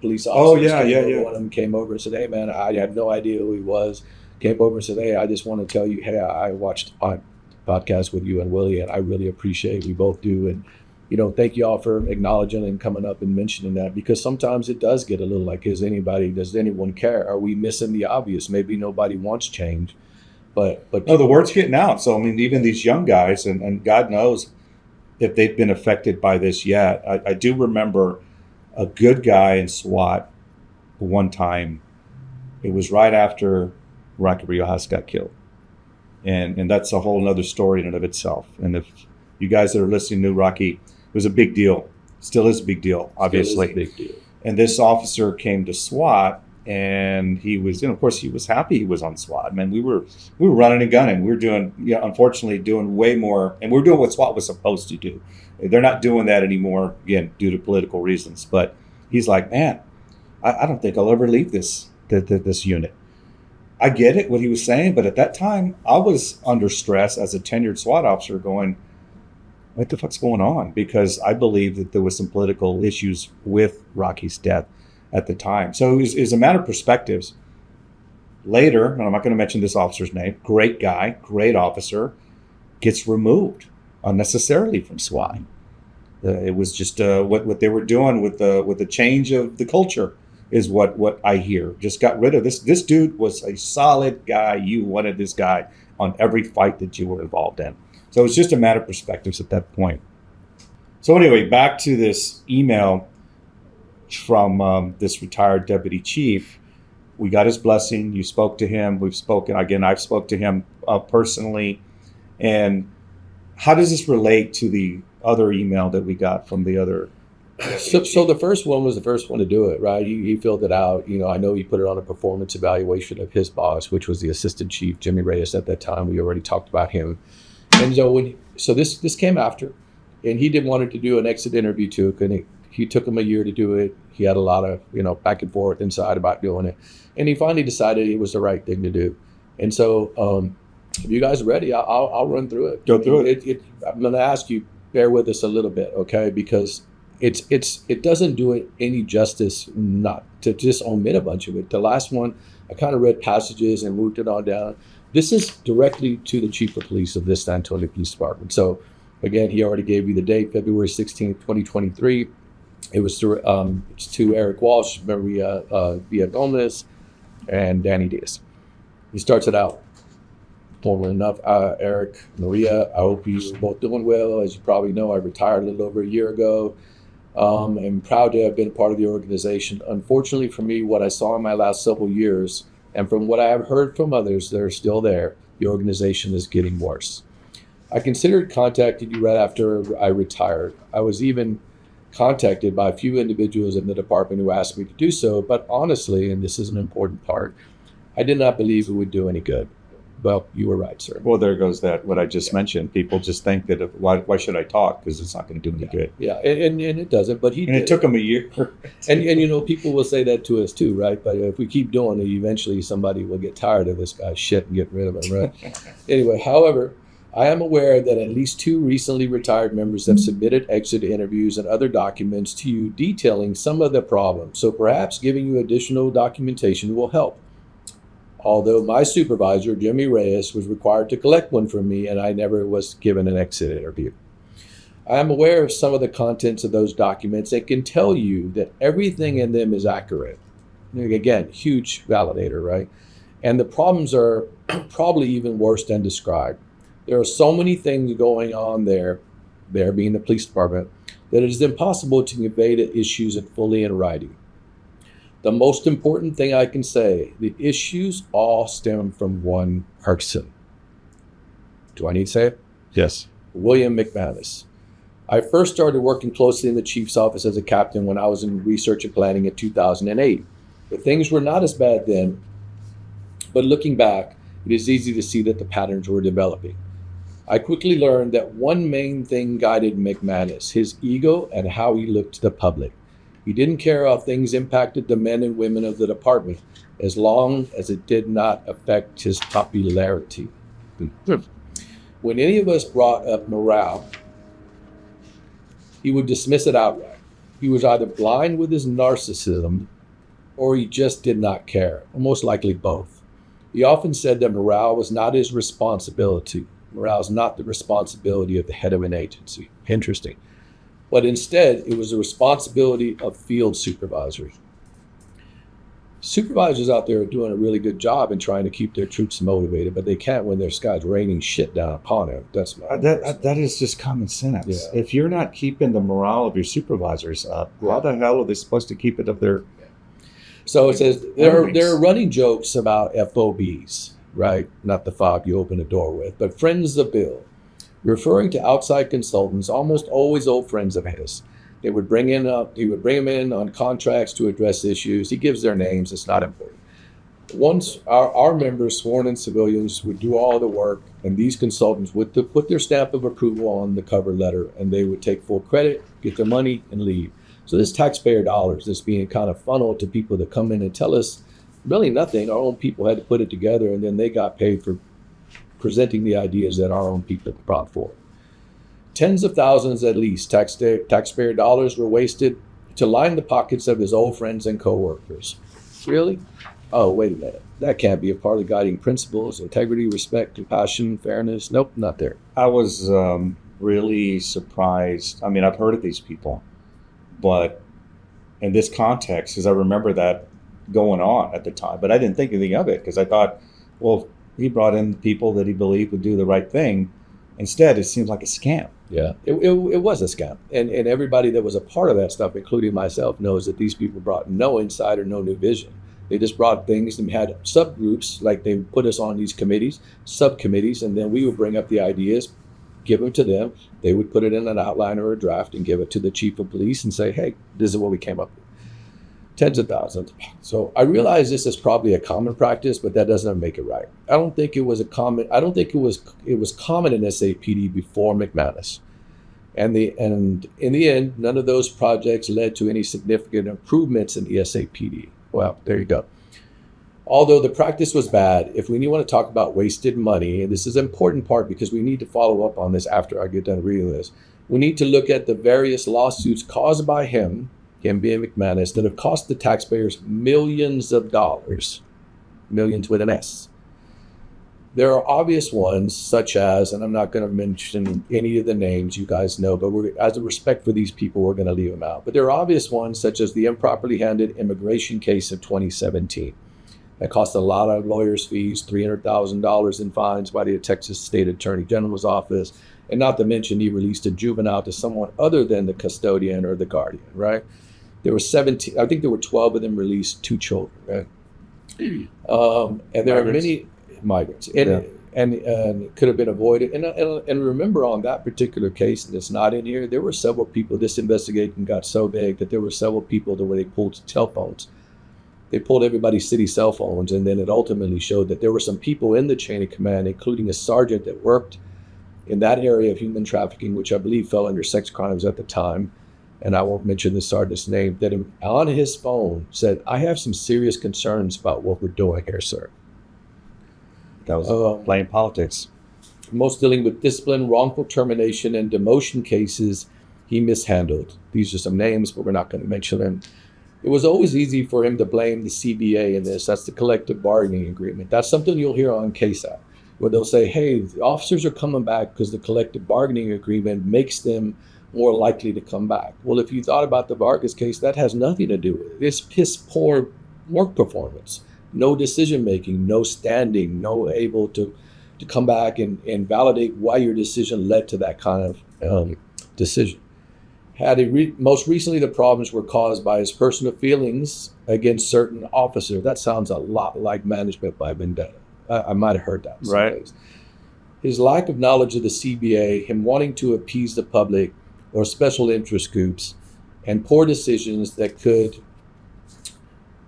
police officers. Yeah. One of them came over and said, "Hey, man, I had no idea who he was." Came over and said, "Hey, I just want to tell you, hey, I watched a podcast with you and Willie, and I really appreciate it. We both do, and thank you all for acknowledging and coming up and mentioning that, because sometimes it does get a little like, does anyone care? Are we missing the obvious? Maybe nobody wants change, but no, the word's getting out. So I mean, even these young guys, and God knows if they've been affected by this yet. I do remember a good guy in SWAT one time. It was right after Rocky Riojas got killed, and that's a whole other story in and of itself. And if you guys that are listening knew Rocky, it was a big deal. Still is a big deal, obviously. Still is a big deal. And this officer came to SWAT, and he was, of course, he was happy he was on SWAT. Man, we were running and gunning. We were doing, unfortunately, doing way more, and we're doing what SWAT was supposed to do. They're not doing that anymore, again, due to political reasons. But he's like, man, I don't think I'll ever leave this unit. I get it, what he was saying, but at that time, I was under stress as a tenured SWAT officer going, what the fuck's going on? Because I believe that there was some political issues with Rocky's death at the time. So it was a matter of perspectives. Later, and I'm not going to mention this officer's name, great guy, great officer, gets removed unnecessarily from SWAT. It was just what they were doing with the change of the culture is what I hear. Just got rid of this. This dude was a solid guy. You wanted this guy on every fight that you were involved in. So it's just a matter of perspectives at that point. So anyway, back to this email from this retired deputy chief. We got his blessing. You spoke to him. We've spoken. Again, I've spoke to him personally. And how does this relate to the other email that we got from the other? So the first one was the first one to do it, right? He filled it out. I know he put it on a performance evaluation of his boss, which was the assistant chief, Jimmy Reyes, at that time. We already talked about him. And so this came after, and he wanted to do an exit interview too. And he took him a year to do it. He had a lot of back and forth inside about doing it, and he finally decided it was the right thing to do. And so, if you guys are ready, I'll run through it. Go through it. I'm going to ask you, bear with us a little bit, okay? Because it doesn't do it any justice not to just omit a bunch of it. The last one, I kind of read passages and moved it on down. This is directly to the chief of police of this San Antonio Police Department. So again, he already gave you the date, February 16th, 2023. It was to Eric Walsh, Maria Villagomez, and Danny Diaz. He starts it out. Formal enough, Eric, Maria, I hope you're both doing well. As you probably know, I retired a little over a year ago. I'm proud to have been part of the organization. Unfortunately for me, what I saw in my last several years, and from what I have heard from others that are still there, the organization is getting worse. I considered contacting you right after I retired. I was even contacted by a few individuals in the department who asked me to do so, but honestly, and this is an important part, I did not believe it would do any good. Well, you were right, sir. Well, there goes what I just mentioned. People just think that why should I talk? Because it's not going to do any good. Yeah, and it doesn't. But it took him a year. and people will say that to us too, right? But if we keep doing it, eventually somebody will get tired of this guy's shit and get rid of him, right? Anyway, however, I am aware that at least 2 recently retired members have submitted exit interviews and other documents to you detailing some of the problems. So perhaps giving you additional documentation will help. Although my supervisor, Jimmy Reyes, was required to collect one from me, and I never was given an exit interview. I am aware of some of the contents of those documents and can tell you that everything in them is accurate. Again, huge validator, right? And the problems are probably even worse than described. There are so many things going on there being the police department, that it is impossible to convey the issues fully in writing. The most important thing I can say, the issues all stem from one person. Do I need to say it? Yes. William McManus. I first started working closely in the chief's office as a captain when I was in research and planning in 2008. But things were not as bad then. But looking back, it is easy to see that the patterns were developing. I quickly learned that one main thing guided McManus, his ego and how he looked to the public. He didn't care how things impacted the men and women of the department, as long as it did not affect his popularity. When any of us brought up morale, he would dismiss it outright. He was either blind with his narcissism, or he just did not care, or most likely both. He often said that morale was not his responsibility. Morale is not the responsibility of the head of an agency. Interesting. But instead, it was the responsibility of field supervisors. Supervisors out there are doing a really good job in trying to keep their troops motivated, but they can't when there's guys raining shit down upon them. That's my that is just common sense. Yeah. If you're not keeping the morale of your supervisors up, how the hell are they supposed to keep it up there? So it says there are running jokes about FOBs, right? Not the fob you open a door with, but friends of Bill, referring to outside consultants, almost always old friends of his. He would bring them in on contracts to address issues. He gives their names. It's not important. Once our members, sworn in civilians, would do all the work, and these consultants would put their stamp of approval on the cover letter, and they would take full credit, get their money, and leave. So this taxpayer dollars that's being kind of funneled to people that come in and tell us really nothing. Our own people had to put it together, and then they got paid for presenting the ideas that our own people brought forward. Tens of thousands at least taxpayer dollars were wasted to line the pockets of his old friends and co-workers. Really? Oh, wait a minute. That can't be a part of the guiding principles: integrity, respect, compassion, fairness. Nope, not there. I was really surprised. I mean, I've heard of these people, but in this context, because I remember that going on at the time, but I didn't think anything of it because I thought, well, he brought in people that he believed would do the right thing. Instead, it seems like a scam. Yeah, it was a scam. And everybody that was a part of that stuff, including myself, knows that these people brought no insight or no new vision. They just brought things and had subgroups, like they put us on these committees, subcommittees, and then we would bring up the ideas, give them to them. They would put it in an outline or a draft and give it to the chief of police and say, hey, this is what we came up with. Tens of thousands. So I realize this is probably a common practice, but that doesn't make it right. I don't think it was common in SAPD before McManus. And in the end, none of those projects led to any significant improvements in the SAPD. Well, there you go. Although the practice was bad, if we want to talk about wasted money, and this is an important part because we need to follow up on this after I get done reading this, we need to look at the various lawsuits caused by him being McManus, that have cost the taxpayers millions of dollars, millions with an S. There are obvious ones, such as, and I'm not going to mention any of the names you guys know, but as a respect for these people, we're going to leave them out. But there are obvious ones, such as the improperly handled immigration case of 2017. That cost a lot of lawyers' fees, $300,000 in fines by the Texas State Attorney General's office, and not to mention he released a juvenile to someone other than the custodian or the guardian, right? There were 17, I think there were 12 of them released, 2 children, right? And there are many migrants, and it could have been avoided. And remember, on that particular case, and it's not in here, there were several people, this investigation got so big that there were several people where they pulled cell phones. They pulled everybody's city cell phones, and then it ultimately showed that there were some people in the chain of command, including a sergeant that worked in that area of human trafficking, which I believe fell under sex crimes at the time, and I won't mention the sergeant's name, that on his phone said, I have some serious concerns about what we're doing here, sir. That was playing politics. Most dealing with discipline, wrongful termination, and demotion cases he mishandled. These are some names, but we're not going to mention them. It was always easy for him to blame the CBA in this. That's the collective bargaining agreement. That's something you'll hear on KSAT, where they'll say, hey, the officers are coming back because the collective bargaining agreement makes them more likely to come back. Well, if you thought about the Vargas case, that has nothing to do with it. It's piss poor work performance, no decision making, no standing, no able to come back and validate why your decision led to that kind of decision. Most recently, the problems were caused by his personal feelings against certain officers. That sounds a lot like management by vendetta. I might have heard that. Right. His lack of knowledge of the CBA, him wanting to appease the public or special interest groups, and poor decisions that could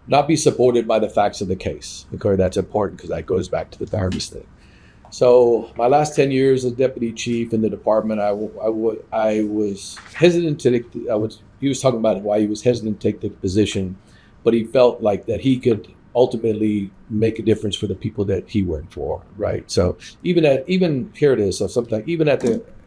not be supported by the facts of the case. Okay, that's important because that goes back to the fairness thing. So my last 10 years as deputy chief in the department, I was hesitant to take, he was talking about why he was hesitant to take the position, but he felt like that he could ultimately make a difference for the people that he worked for, right? So even here it is, so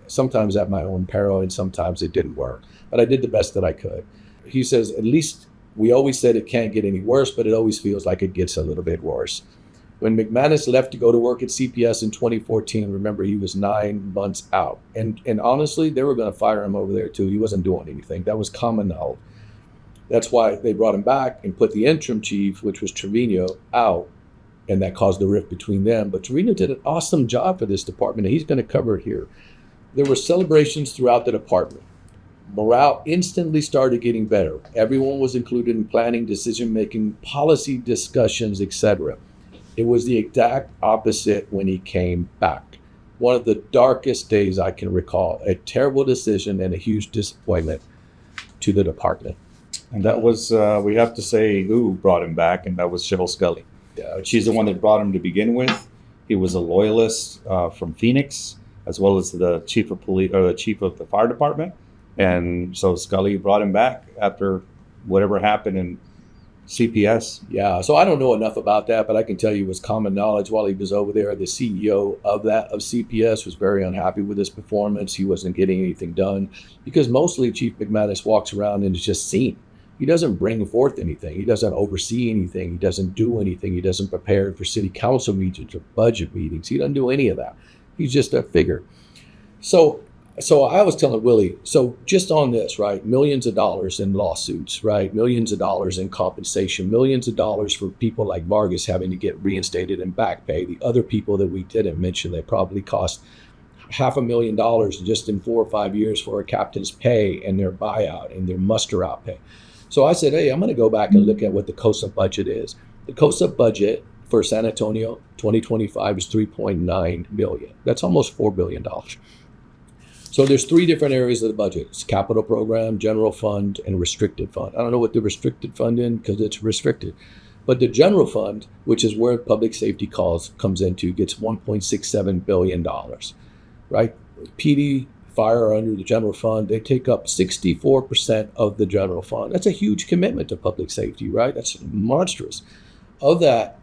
sometimes at my own peril, and sometimes it didn't work, but I did the best that I could. He says, at least we always said it can't get any worse, but it always feels like it gets a little bit worse. When McManus left to go to work at CPS in 2014, remember, he was 9 months out. And honestly, they were going to fire him over there too. He wasn't doing anything. That was common knowledge. That's why they brought him back and put the interim chief, which was Trevino, out. And that caused the rift between them. But Trevino did an awesome job for this department, and he's going to cover it here. There were celebrations throughout the department. Morale instantly started getting better. Everyone was included in planning, decision-making, policy discussions, etc. It was the exact opposite when he came back. One of the darkest days I can recall, a terrible decision and a huge disappointment to the department. And that was, we have to say who brought him back, and that was Cheryl Scully. Yeah, She's the one that brought him to begin with. He was a loyalist from Phoenix, as well as the chief of police or the chief of the fire department. And so Scully brought him back after whatever happened in CPS. Yeah, so I don't know enough about that, but I can tell you it was common knowledge while he was over there. The CEO of CPS was very unhappy with his performance. He wasn't getting anything done because mostly Chief McManus walks around and is just seen. He doesn't bring forth anything. He doesn't oversee anything. He doesn't do anything. He doesn't prepare for city council meetings or budget meetings. He doesn't do any of that. He's just a figure. So I was telling Willie, so just on this, right, millions of dollars in lawsuits, right, millions of dollars in compensation, millions of dollars for people like Vargas having to get reinstated in back pay. The other people that we didn't mention, they probably cost $500,000 just in 4 or 5 years for a captain's pay and their buyout and their muster out pay. So I said, hey, I'm going to go back and look at what the COSA budget is. The COSA budget for San Antonio 2025 is $3.9 billion. That's almost $4 billion. So there's 3 different areas of the budget. It's capital program, general fund, and restricted fund. I don't know what the restricted fund is because it's restricted. But the general fund, which is where public safety calls comes into, gets $1.67 billion, right? PD, fire are under the general fund. They take up 64% of the general fund. That's a huge commitment to public safety, right? That's monstrous. Of that,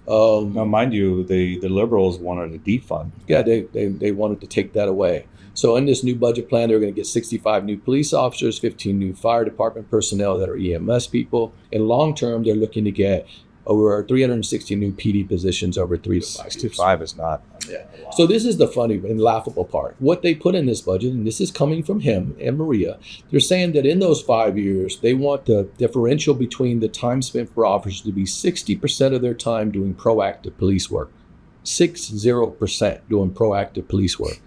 Now, mind you, the liberals wanted a defund. yeah, they wanted to take that away. So in this new budget plan, they're going to get 65 new police officers, 15 new fire department personnel that are EMS people. In long term, they're looking to get over 360 new PD positions over 3 to 5 years. 65 is not. Yeah. So this is the funny and laughable part. What they put in this budget, and this is coming from him and Maria, they're saying that in those 5 years, they want the differential between the time spent for officers to be 60% of their time doing proactive police work. 60% doing proactive police work.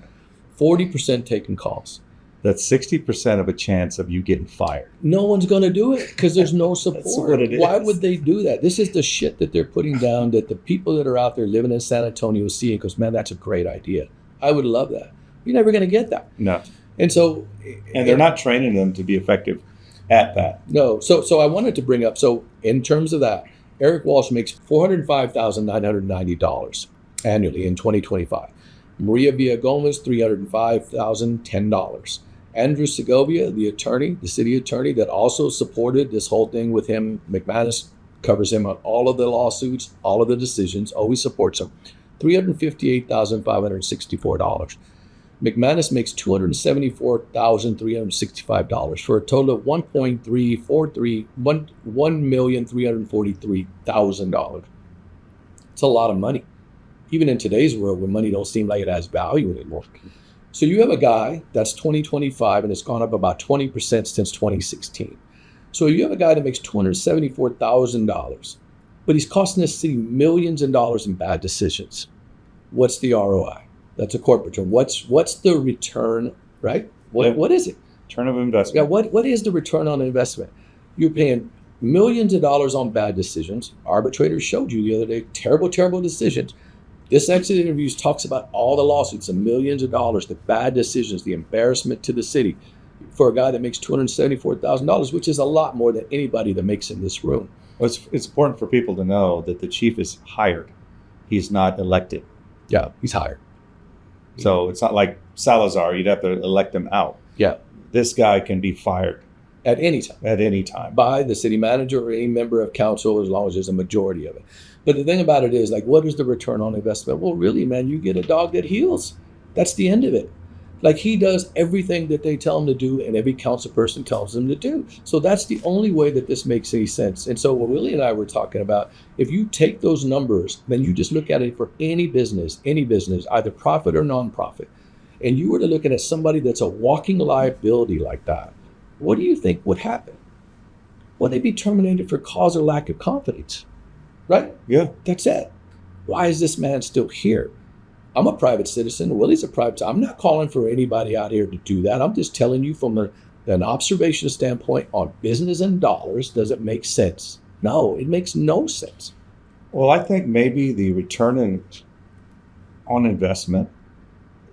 40% taking calls. That's 60% of a chance of you getting fired. No one's going to do it because there's no support. That's what it is. Why would they do that? This is the shit that they're putting down that the people that are out there living in San Antonio see and goes, man, that's a great idea. I would love that. You're never going to get that. No. And so... And they're not training them to be effective at that. No. So I wanted to bring up, so in terms of that, Eric Walsh makes $405,990 annually in 2025. Maria Villagomez, $305,010. Andrew Segovia, the city attorney that also supported this whole thing with him, McManus covers him on all of the lawsuits, all of the decisions, always supports him, $358,564. McManus makes $274,365 for a total of $1,343,000. It's a lot of money. Even in today's world where money don't seem like it has value anymore. So you have a guy that's 2025 and it's gone up about 20% since 2016. So you have a guy that makes $274,000, but he's costing the city millions of dollars in bad decisions. What's the ROI? That's a corporate term. What's the return, right? What is it? Return of Yeah, investment. what is the return on investment? You're paying millions of dollars on bad decisions. Arbitrators showed you the other day, terrible, terrible decisions. This exit interviews talks about all the lawsuits, the millions of dollars, the bad decisions, the embarrassment to the city for a guy that makes $274,000, which is a lot more than anybody that makes in this room. Well, it's important for people to know that the chief is hired. He's not elected. Yeah, he's hired. So it's not like Salazar. You'd have to elect him out. Yeah, This guy can be fired at any time. at any time. By the city manager or any member of council, as long as there's a majority of it. But the thing about it is, like, what is the return on investment? Well, really, man, you get a dog that heals. That's the end of it. Like, he does everything that they tell him to do, and every council person tells him to do. So that's the only way that this makes any sense. And so what Willie and I were talking about, if you take those numbers, then you just look at it for any business, either profit or nonprofit, and you were to look at somebody that's a walking liability like that, what do you think would happen? Well, they'd be terminated for cause or lack of confidence, right? Yeah. That's it. Why is this man still here? I'm a private citizen. Willie's a private. I'm not calling for anybody out here to do that. I'm just telling you from an observation standpoint on business and dollars, does it make sense? No, it makes no sense. Well, I think maybe the on investment,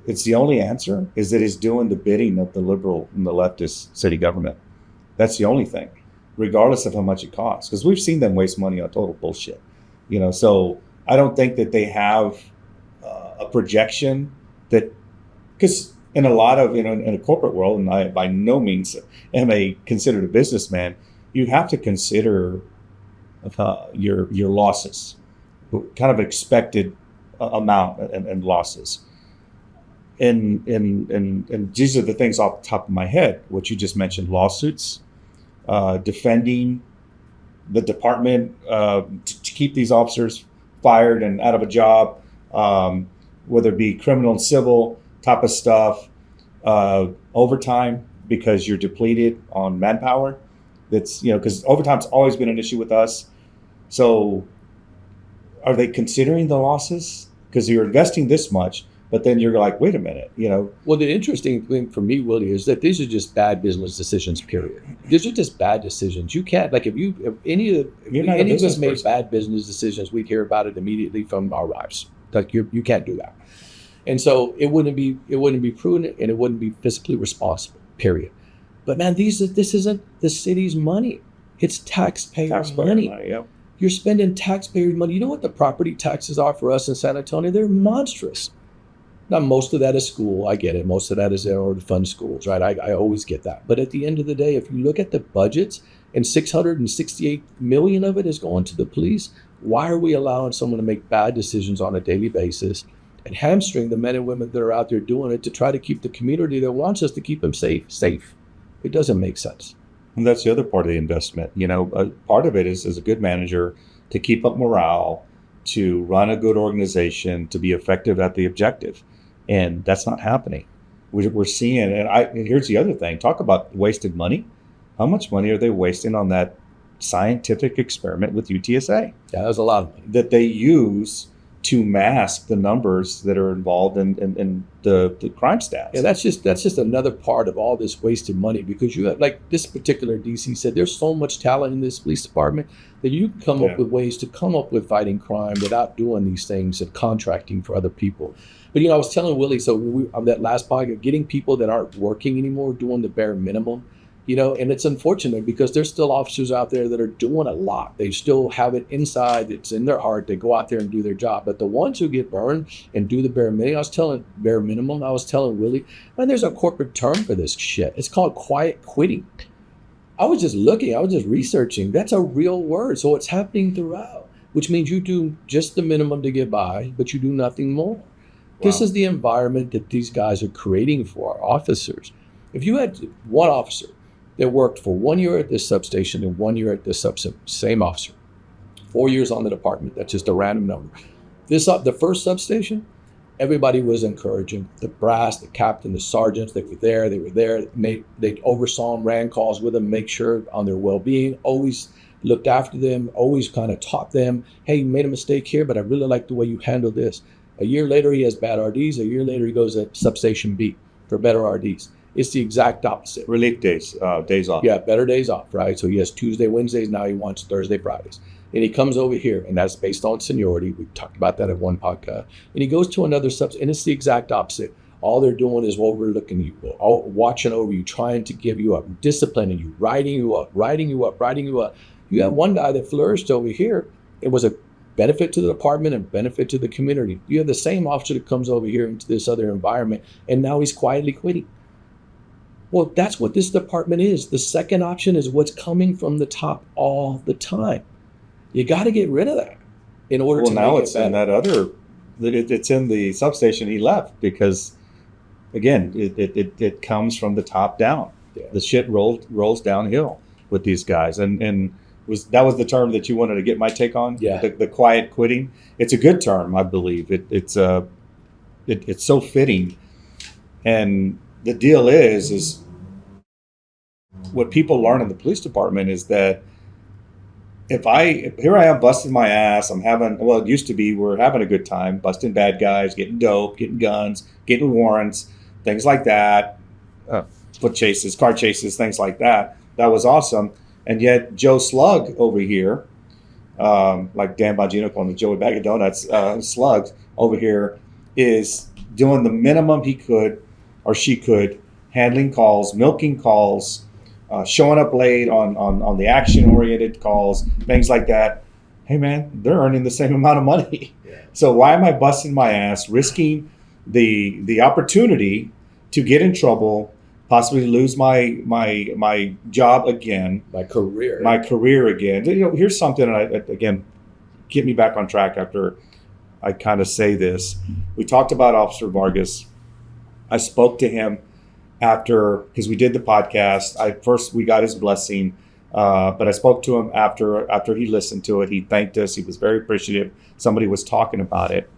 it's the only answer, is that he's doing the bidding of the liberal and the leftist city government. That's the only thing, regardless of how much it costs. Because we've seen them waste money on total bullshit. So I don't think that they have a projection that, because in a lot of, in a corporate world, and I by no means am considered a businessman, you have to consider your losses, kind of expected amount and losses. And these are the things off the top of my head, what you just mentioned: lawsuits, defending the department to keep these officers fired and out of a job, whether it be criminal and civil type of stuff, overtime because you're depleted on manpower. That's, because overtime's always been an issue with us. So are they considering the losses? Because you're investing this much, but then you're like, wait a minute, Well, the interesting thing for me, Willie, is that these are just bad business decisions, period. These are just bad decisions. You can't, like, if any of us made bad business decisions, we'd hear about it immediately from our wives. Like, you can't do that. And so it wouldn't be prudent, and it wouldn't be fiscally responsible, period. But man, this isn't the city's money. It's taxpayer money. Yeah. You're spending taxpayer money. You know what the property taxes are for us in San Antonio? They're monstrous. Now, most of that is school. I get it. Most of that is in order to fund schools, right? I always get that. But at the end of the day, if you look at the budgets, and $668 million of it is going to the police, why are we allowing someone to make bad decisions on a daily basis and hamstring the men and women that are out there doing it to try to keep the community that wants us to keep them safe? It doesn't make sense. And that's the other part of the investment. Part of it is, as a good manager, to keep up morale, to run a good organization, to be effective at the objective. And that's not happening. We're seeing, and here's the other thing. Talk about wasted money. How much money are they wasting on that scientific experiment with UTSA? Yeah, that was a lot of money. That they use to mask the numbers that are involved in the crime stats. Yeah, that's just another part of all this wasted money, because you have, like this particular DC said, there's so much talent in this police department that you can come up with ways to come up with fighting crime without doing these things and contracting for other people. But I was telling Willie, so on that last podcast, getting people that aren't working anymore, doing the bare minimum, and it's unfortunate because there's still officers out there that are doing a lot. They still have it inside. It's in their heart. They go out there and do their job. But the ones who get burned and do the bare minimum, I was telling Willie, man, there's a corporate term for this shit. It's called quiet quitting. I was just researching. That's a real word. So it's happening throughout, which means you do just the minimum to get by, but you do nothing more. Wow. This is the environment that these guys are creating for our officers. If you had one officer that worked for 1 year at this substation and 1 year at this substation, same officer, 4 years on the department, that's just a random number. The first substation, everybody was encouraging. The brass, the captain, the sergeants, they were there. They oversaw them, ran calls with them, make sure on their well-being, always looked after them, always kind of taught them, hey, you made a mistake here, but I really like the way you handled this. A year later, he has bad RDs. A year later, he goes at substation B for better RDs. It's the exact opposite. Relief days, days off. Yeah, better days off, right? So he has Tuesday, Wednesdays. Now he wants Thursday, Fridays. And he comes over here, and that's based on seniority. We talked about that in one podcast. And he goes to another subset, and it's the exact opposite. All they're doing is overlooking you, watching over you, trying to give you up, disciplining you, writing you up. You have one guy that flourished over here. It was a benefit to the department and benefit to the community. You have the same officer that comes over here into this other environment, and now he's quietly quitting. Well, that's what this department is. The second option is what's coming from the top all the time. You got to get rid of that in order to make it better. Well, now it's in that other, it's in the substation he left because, again, it comes from the top down. Yeah. The shit rolls downhill with these guys. And that was the term that you wanted to get my take on? Yeah. The quiet quitting. It's a good term, I believe. It's so fitting. And the deal is what people learn in the police department is that here I am busting my ass, it used to be we're having a good time, busting bad guys, getting dope, getting guns, getting warrants, things like that, foot chases, car chases, things like that. That was awesome. And yet Joe Slug over here, like Dan Bongino calling him Joey Bag of Donuts, Slugs over here is doing the minimum he could or she could, handling calls, milking calls, showing up late on the action-oriented calls, things like that. Hey, man, they're earning the same amount of money. Yeah. So why am I busting my ass, risking the opportunity to get in trouble, possibly lose my job again, My career again? Here's something, again, get me back on track after I kind of say this. We talked about Officer Vargas. I spoke to him after, because we did the podcast. We got his blessing, but I spoke to him after he listened to it. He thanked us. He was very appreciative. Somebody was talking about it.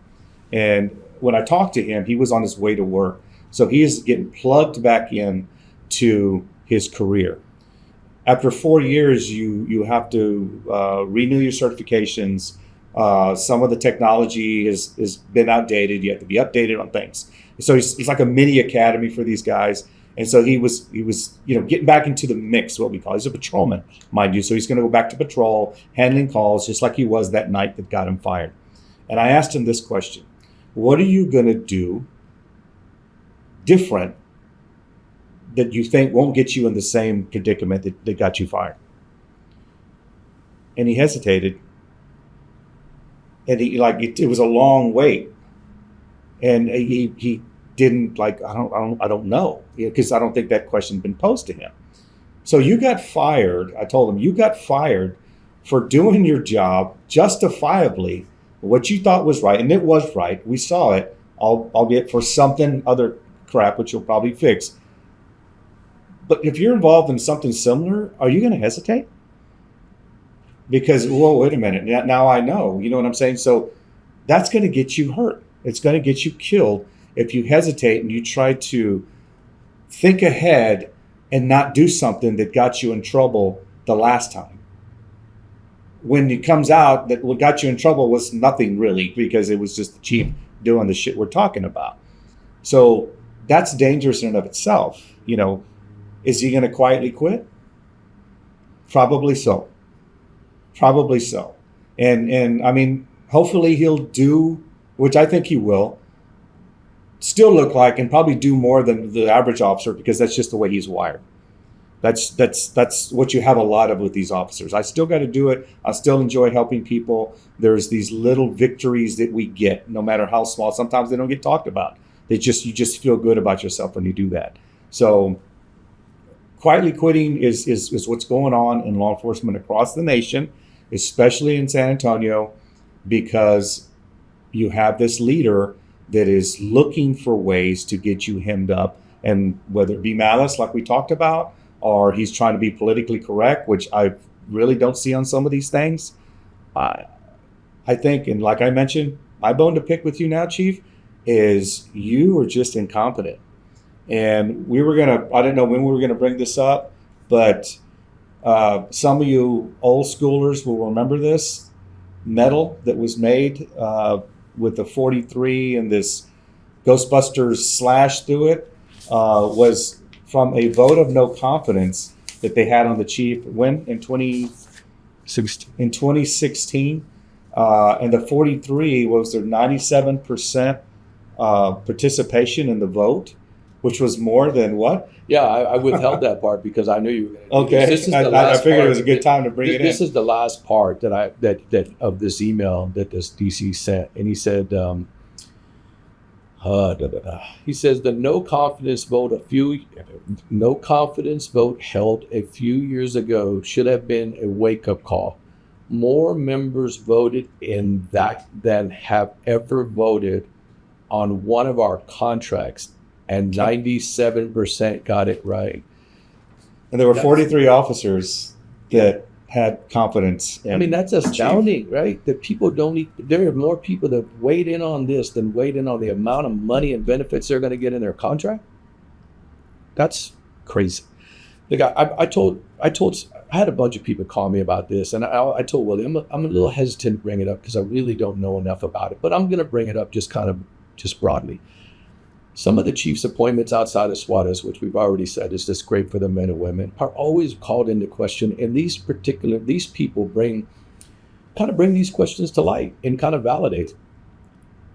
And when I talked to him, he was on his way to work. So he is getting plugged back in to his career. After 4 years, you have to renew your certifications. Some of the technology has been outdated. You have to be updated on things. So he's like a mini academy for these guys. And so he was getting back into the mix, what we call. He's a patrolman, mind you. So he's going to go back to patrol, handling calls, just like he was that night that got him fired. And I asked him this question: what are you going to do different that you think won't get you in the same predicament that got you fired? And he hesitated. And it was a long wait. And he didn't I don't know, because I don't think that question had been posed to him. So you got fired. I told him you got fired for doing your job justifiably, what you thought was right, and it was right. We saw it, albeit for something other crap, which you'll probably fix. But if you're involved in something similar, are you going to hesitate? Because, whoa, wait a minute. Now I know. You know what I'm saying? So that's going to get you hurt. It's going to get you killed if you hesitate and you try to think ahead and not do something that got you in trouble the last time. When it comes out that what got you in trouble was nothing really, because it was just the chief doing the shit we're talking about. So that's dangerous in and of itself. Is he going to quietly quit? Probably so. Probably so. And I mean, hopefully he'll do, which I think he will, still look like and probably do more than the average officer, because that's just the way he's wired. That's what you have a lot of with these officers. I still got to do it. I still enjoy helping people. There's these little victories that we get, no matter how small. Sometimes they don't get talked about. You just feel good about yourself when you do that. So quietly quitting is what's going on in law enforcement across the nation, especially in San Antonio, because you have this leader that is looking for ways to get you hemmed up, and whether it be malice, like we talked about, or he's trying to be politically correct, which I really don't see on some of these things. I think, and like I mentioned, my bone to pick with you now, Chief, is you are just incompetent. And I didn't know when we were going to bring this up, but some of you old schoolers will remember this medal that was made with the 43 and this Ghostbusters slash through it, was from a vote of no confidence that they had on the chief when in 2016, and the 43 was their 97% participation in the vote, which was more than what? Yeah, I withheld that part because I knew you were going to do Okay, this. This is the I last figured part. it was a good time to bring it in. This is the last part that of this email that this DC sent, and he said, he says the no confidence vote held a few years ago should have been a wake up call. More members voted in that than have ever voted on one of our contracts, and 97% got it right. And there were 43 officers that had confidence. I mean, that's astounding, right? That people don't there are more people that weighed in on this than weighed in on the amount of money and benefits they're going to get in their contract. That's crazy. Look, I had a bunch of people call me about this, and I told Willie, I'm a little hesitant to bring it up because I really don't know enough about it, but I'm going to bring it up just broadly. Some of the chief's appointments outside of SWATs, which we've already said is just great for the men and women, are always called into question. And these people bring these questions to light and kind of validate.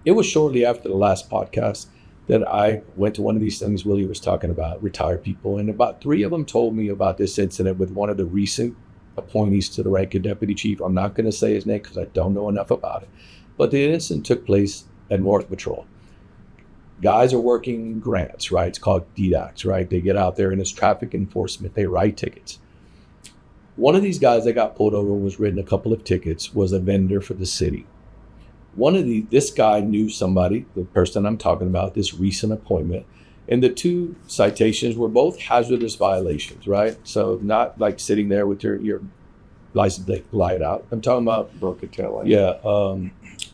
It was shortly after the last podcast that I went to one of these things Willie was talking about, retired people. And about 3 of them told me about this incident with one of the recent appointees to the rank of deputy chief. I'm not going to say his name because I don't know enough about it. But the incident took place at North Patrol. Guys are working grants, right? It's called DDACs, right? They get out there and it's traffic enforcement. They write tickets. One of these guys that got pulled over was written a couple of tickets, was a vendor for the city. This guy knew somebody, the person I'm talking about, this recent appointment, and the 2 citations were both hazardous violations, right? So not like sitting there with your license plate light out. I'm talking about broke a tail light. Yeah,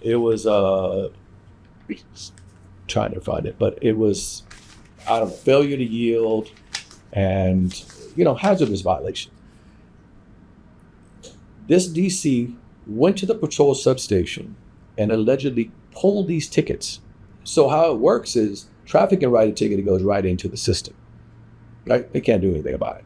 it was trying to find it, but it was, I don't know, failure to yield and, hazardous violation. This DC went to the patrol substation and allegedly pulled these tickets. So how it works is traffic can write a ticket, it goes right into the system, right? They can't do anything about it.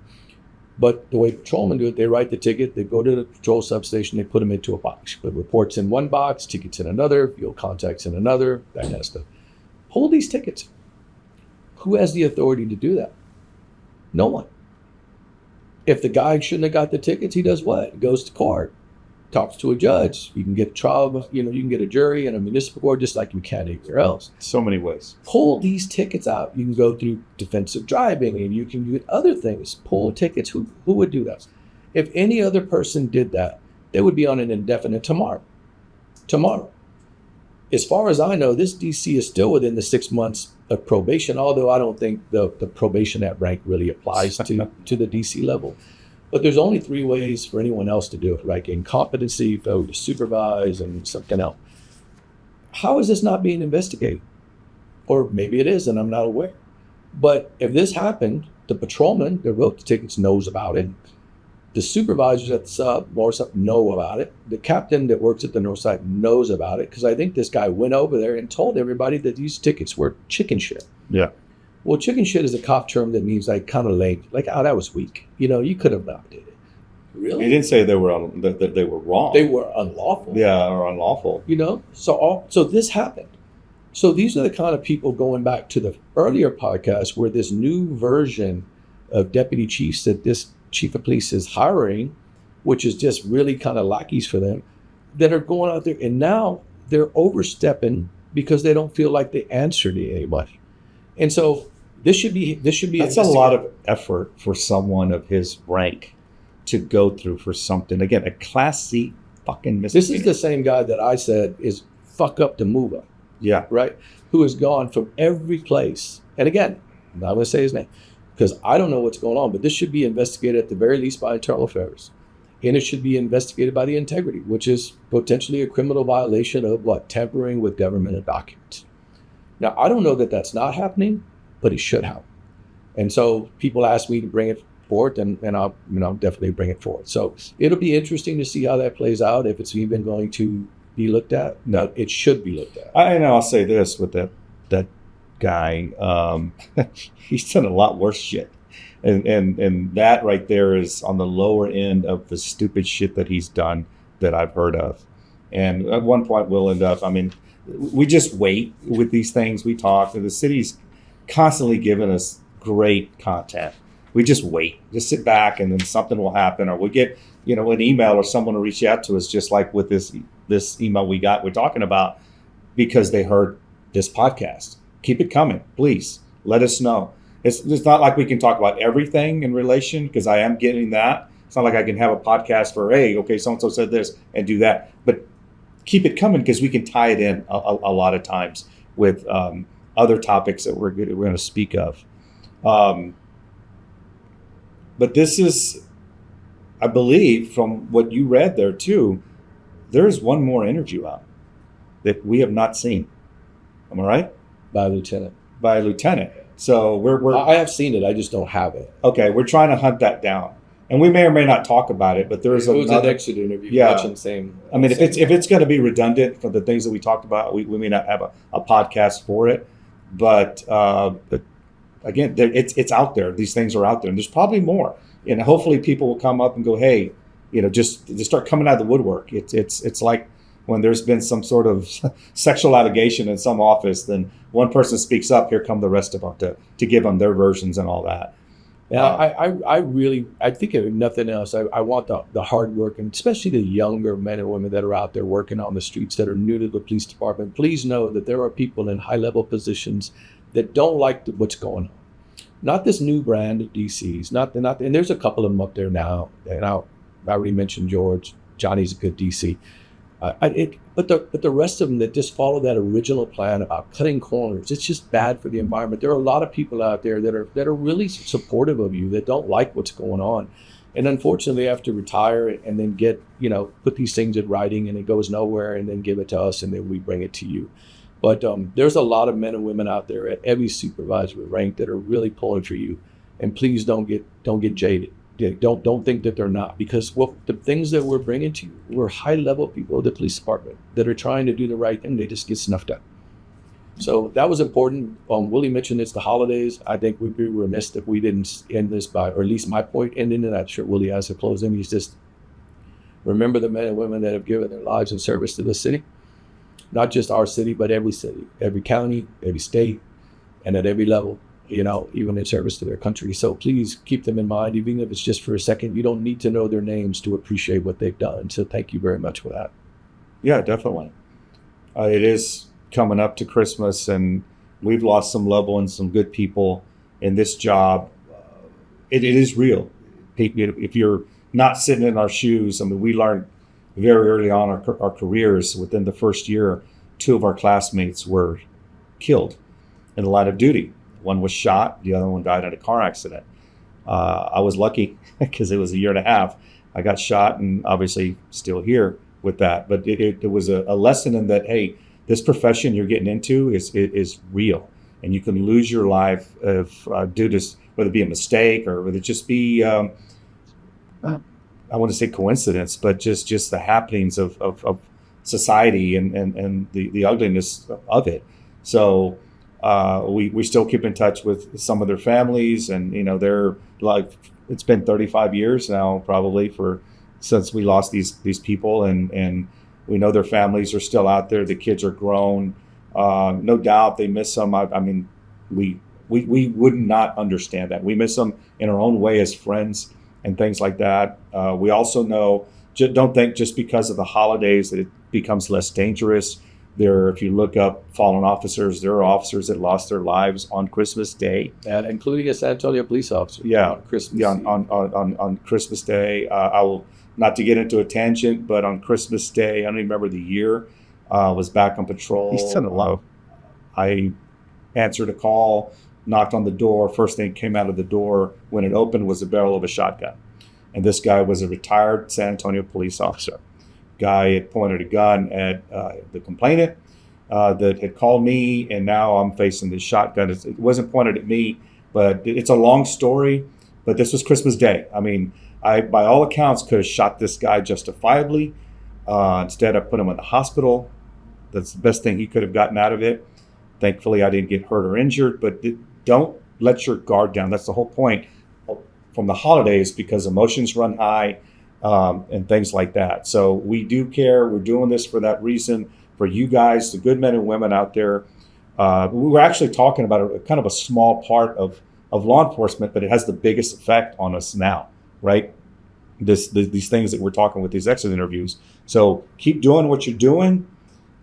But the way patrolmen do it, they write the ticket, they go to the patrol substation, they put them into a box. Put reports in one box, tickets in another, fuel contacts in another, that kind of stuff. Pull these tickets. Who has the authority to do that? No one. If the guy shouldn't have got the tickets, he does what? He goes to court, talks to a judge. You can get a trial, you can get a jury and a municipal court just like you can anywhere else. So many ways. Pull these tickets out. You can go through defensive driving and you can do other things. Pull tickets. Who would do that? If any other person did that, they would be on an indefinite tomorrow. As far as I know, this DC is still within the 6 months of probation, although I don't think the probation at rank really applies to the DC level. But there's only 3 ways for anyone else to do it, right? Incompetency, failure to supervise, and something else. How is this not being investigated? Or maybe it is, and I'm not aware. But if this happened, the patrolman that wrote the tickets knows about it. The supervisors at the north side know about it. The captain that works at the north side knows about it because I think this guy went over there and told everybody that these tickets were chicken shit. Yeah. Well, chicken shit is a cop term that means like kind of lame. Like, oh, that was weak. You could have not did it. Really? He didn't say they were that they were wrong. They were unlawful. Yeah, or unlawful. So this happened. So these are the kind of people, going back to the earlier podcast, where this new version of deputy chiefs that this chief of police is hiring, which is just really kind of lackeys for them, that are going out there and now they're overstepping because they don't feel like they answer to anybody. And so this should be That's a lot of effort for someone of his rank to go through for something. Again, a Class C fucking misdemeanor. This is the same guy that I said is fuck up the mover. Yeah. Right? Who has gone from every place. And again, I'm not going to say his name because I don't know what's going on, but this should be investigated at the very least by Internal Affairs. And it should be investigated by the Integrity, which is potentially a criminal violation of tampering with governmental documents. Now, I don't know that that's not happening, but it should happen. And so people ask me to bring it forward, and I'll definitely bring it forward. So it'll be interesting to see how that plays out, if it's even going to be looked at. No, it should be looked at. I'll say this with that guy. He's done a lot worse shit. And that right there is on the lower end of the stupid shit that he's done that I've heard of. And at one point we'll end up, I mean, we just wait with these things. We talk, and the city's constantly giving us great content. We just wait, just sit back, and then something will happen, or we get, an email, or someone will reach out to us, just like with this email we're talking about, because they heard this podcast. Keep it coming, please. Let us know. It's not like we can talk about everything in relation, because I am getting that. It's not like I can have a podcast for, hey, okay, so-and-so said this and do that. But keep it coming, because we can tie it in a lot of times with other topics that we're going to speak of. But this is, I believe, from what you read there too, there's one more interview out that we have not seen. Am I right? By a lieutenant. By a lieutenant. So I have seen it. I just don't have it. Okay, we're trying to hunt that down, and we may or may not talk about it. But there's an exit interview. Yeah, much the same. I mean, if it's going to be redundant for the things that we talked about, we may not have a podcast for it. But again, it's out there. These things are out there, and there's probably more. And hopefully, people will come up and go, "Hey, just start coming out of the woodwork." It's like when there's been some sort of sexual allegation in some office, then one person speaks up. Here come the rest of them to give them their versions and all that. Yeah, I think if nothing else, I want the hard work, and especially the younger men and women that are out there working on the streets that are new to the police department. Please know that there are people in high level positions that don't like what's going on. Not this new brand of DCs, and there's a couple of them up there now. And I already mentioned George. Johnny's a good DC. But the rest of them that just follow that original plan about cutting corners, it's just bad for the environment. There are a lot of people out there that are really supportive of you, that don't like what's going on, and unfortunately they have to retire and then get put these things in writing, and it goes nowhere, and then give it to us, and then we bring it to you. But there's a lot of men and women out there at every supervisory rank that are really pulling for you, and please don't get jaded. Don't think that they're not, because the things that we're bringing to you, we're high level people of the police department that are trying to do the right thing. They just get snuffed out. So that was important. Willie mentioned it's the holidays. I think we'd be remiss if we didn't end this by, or at least my point ending, and I'm sure Willie has to close in. He's just remember the men and women that have given their lives in service to the city, not just our city, but every city, every county, every state, and at every level. Even in service to their country. So please keep them in mind, even if it's just for a second. You don't need to know their names to appreciate what they've done. So thank you very much for that. Yeah, definitely. It is coming up to Christmas, and we've lost some loved ones, some good people in this job. It is real. If you're not sitting in our shoes, I mean, we learned very early on our careers. Within the first year, 2 of our classmates were killed in the line of duty. One was shot, the other one died in a car accident. I was lucky because it was a year and a half. I got shot, and obviously still here with that. But it was a lesson in that, hey, this profession you're getting into is real, and you can lose your life if due to whether it be a mistake or whether it just be I want to say coincidence, but just the happenings of society and the ugliness of it. So. We still keep in touch with some of their families, and they're like, it's been 35 years now probably since we lost these people, and we know their families are still out there. The kids are grown. No doubt they miss them. I mean, we would not understand that. We miss them in our own way as friends and things like that. We also know, don't think just because of the holidays that it becomes less dangerous. If you look up fallen officers, there are officers that lost their lives on Christmas Day, and including a San Antonio police officer. Yeah, on Christmas. Yeah, on Christmas Day. I will not to get into a tangent, but on Christmas Day, I don't even remember the year. Was back on patrol. He's done a lot. I answered a call, knocked on the door. First thing came out of the door when it opened was the barrel of a shotgun, and this guy was a retired San Antonio police officer. Guy had pointed a gun at the complainant that had called me, and now I'm facing this shotgun. It wasn't pointed at me, but it's a long story. But this was Christmas Day. I mean, I, by all accounts, could have shot this guy justifiably. Instead, I put him in the hospital. That's the best thing he could have gotten out of it. Thankfully, I didn't get hurt or injured, but don't let your guard down. That's the whole point from the holidays because emotions run high and things like that. So we do care. We're doing this for that reason, for you guys, the good men and women out there. We were actually talking about a kind of a small part of law enforcement, but it has the biggest effect on us now, right? These things that we're talking with these exit interviews. So keep doing what you're doing.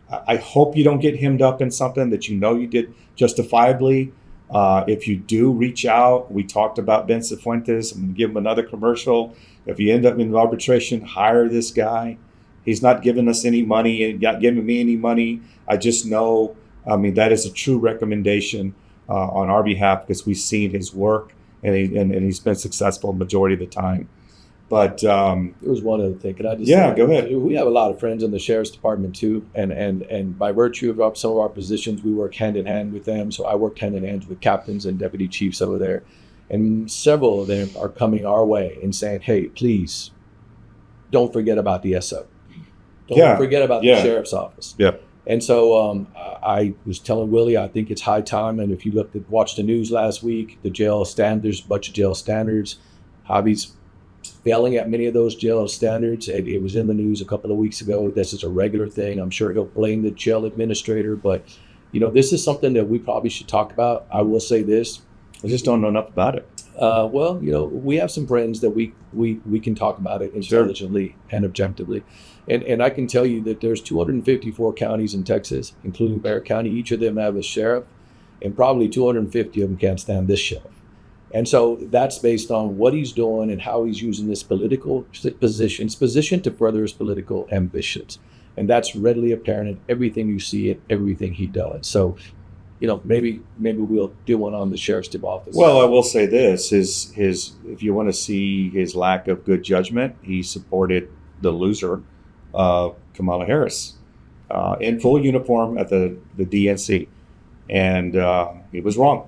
I hope you don't get hemmed up in something that you know you did justifiably. If you do reach out, we talked about Ben Cifuentes. I'm going to give him another commercial. If you end up in arbitration, hire this guy. He's not giving us any money and not giving me any money. I just know, that is a true recommendation on our behalf because we've seen his work and he's been successful the majority of the time. But there was one other thing. Can I just yeah, say, go ahead. We have a lot of friends in the sheriff's department too, and by virtue of some of our positions, we work hand in hand with them. So I worked hand in hand with captains and deputy chiefs over there, and several of them are coming our way and saying, "Hey, please, don't forget about the SO. Don't forget about the sheriff's office." Yeah. And so I was telling Willie, I think it's high time. And if you watched the news last week, the jail standards, bunch of jail standards, Javi's failing at many of those jail standards. It was in the news a couple of weeks ago. This is a regular thing. I'm sure he'll blame the jail administrator, but this is something that we probably should talk about. I will say this. I just don't know enough about it. We have some friends that we can talk about it intelligently and objectively. And I can tell you that there's 254 counties in Texas, including Bexar County. Each of them have a sheriff, and probably 250 of them can't stand this sheriff. And so that's based on what he's doing and how he's using this political position to further his political ambitions. And that's readily apparent in everything you see and everything he does. So, maybe we'll do one on the sheriff's office. Well, I will say this: his if you want to see his lack of good judgment, he supported the loser, Kamala Harris, in full uniform at the DNC, and he was wrong.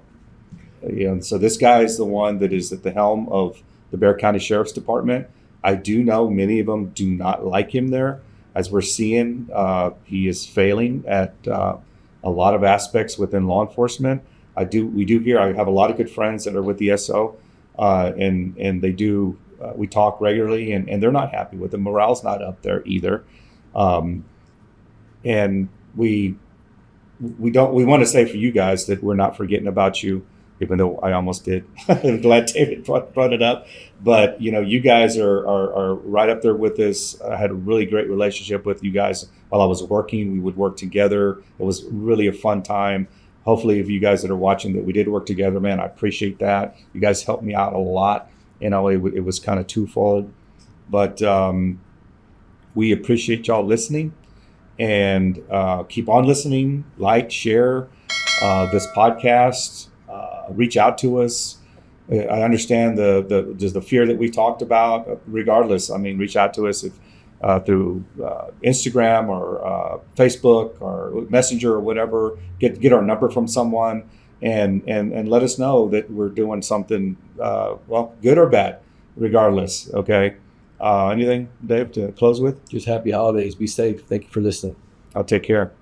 So this guy is the one that is at the helm of the Bexar County Sheriff's Department. I do know many of them do not like him there. As we're seeing, he is failing at a lot of aspects within law enforcement. We do hear, I have a lot of good friends that are with the SO, and they do, we talk regularly, and they're not happy with him. Morale's not up there either. And we want to say for you guys that we're not forgetting about you, even though I almost did. I'm glad David brought it up. But, you guys are right up there with us. I had a really great relationship with you guys while I was working. We would work together. It was really a fun time. Hopefully, if you guys that are watching that we did work together, man, I appreciate that. You guys helped me out a lot. It was kind of twofold. But we appreciate y'all listening. And keep on listening, like, share this podcast. Reach out to us. I understand the fear that we talked about. Regardless, reach out to us through Instagram or Facebook or Messenger or whatever. Get our number from someone and let us know that we're doing something good or bad. Regardless, okay. Anything, Dave, to close with? Just happy holidays. Be safe. Thank you for listening. I'll take care.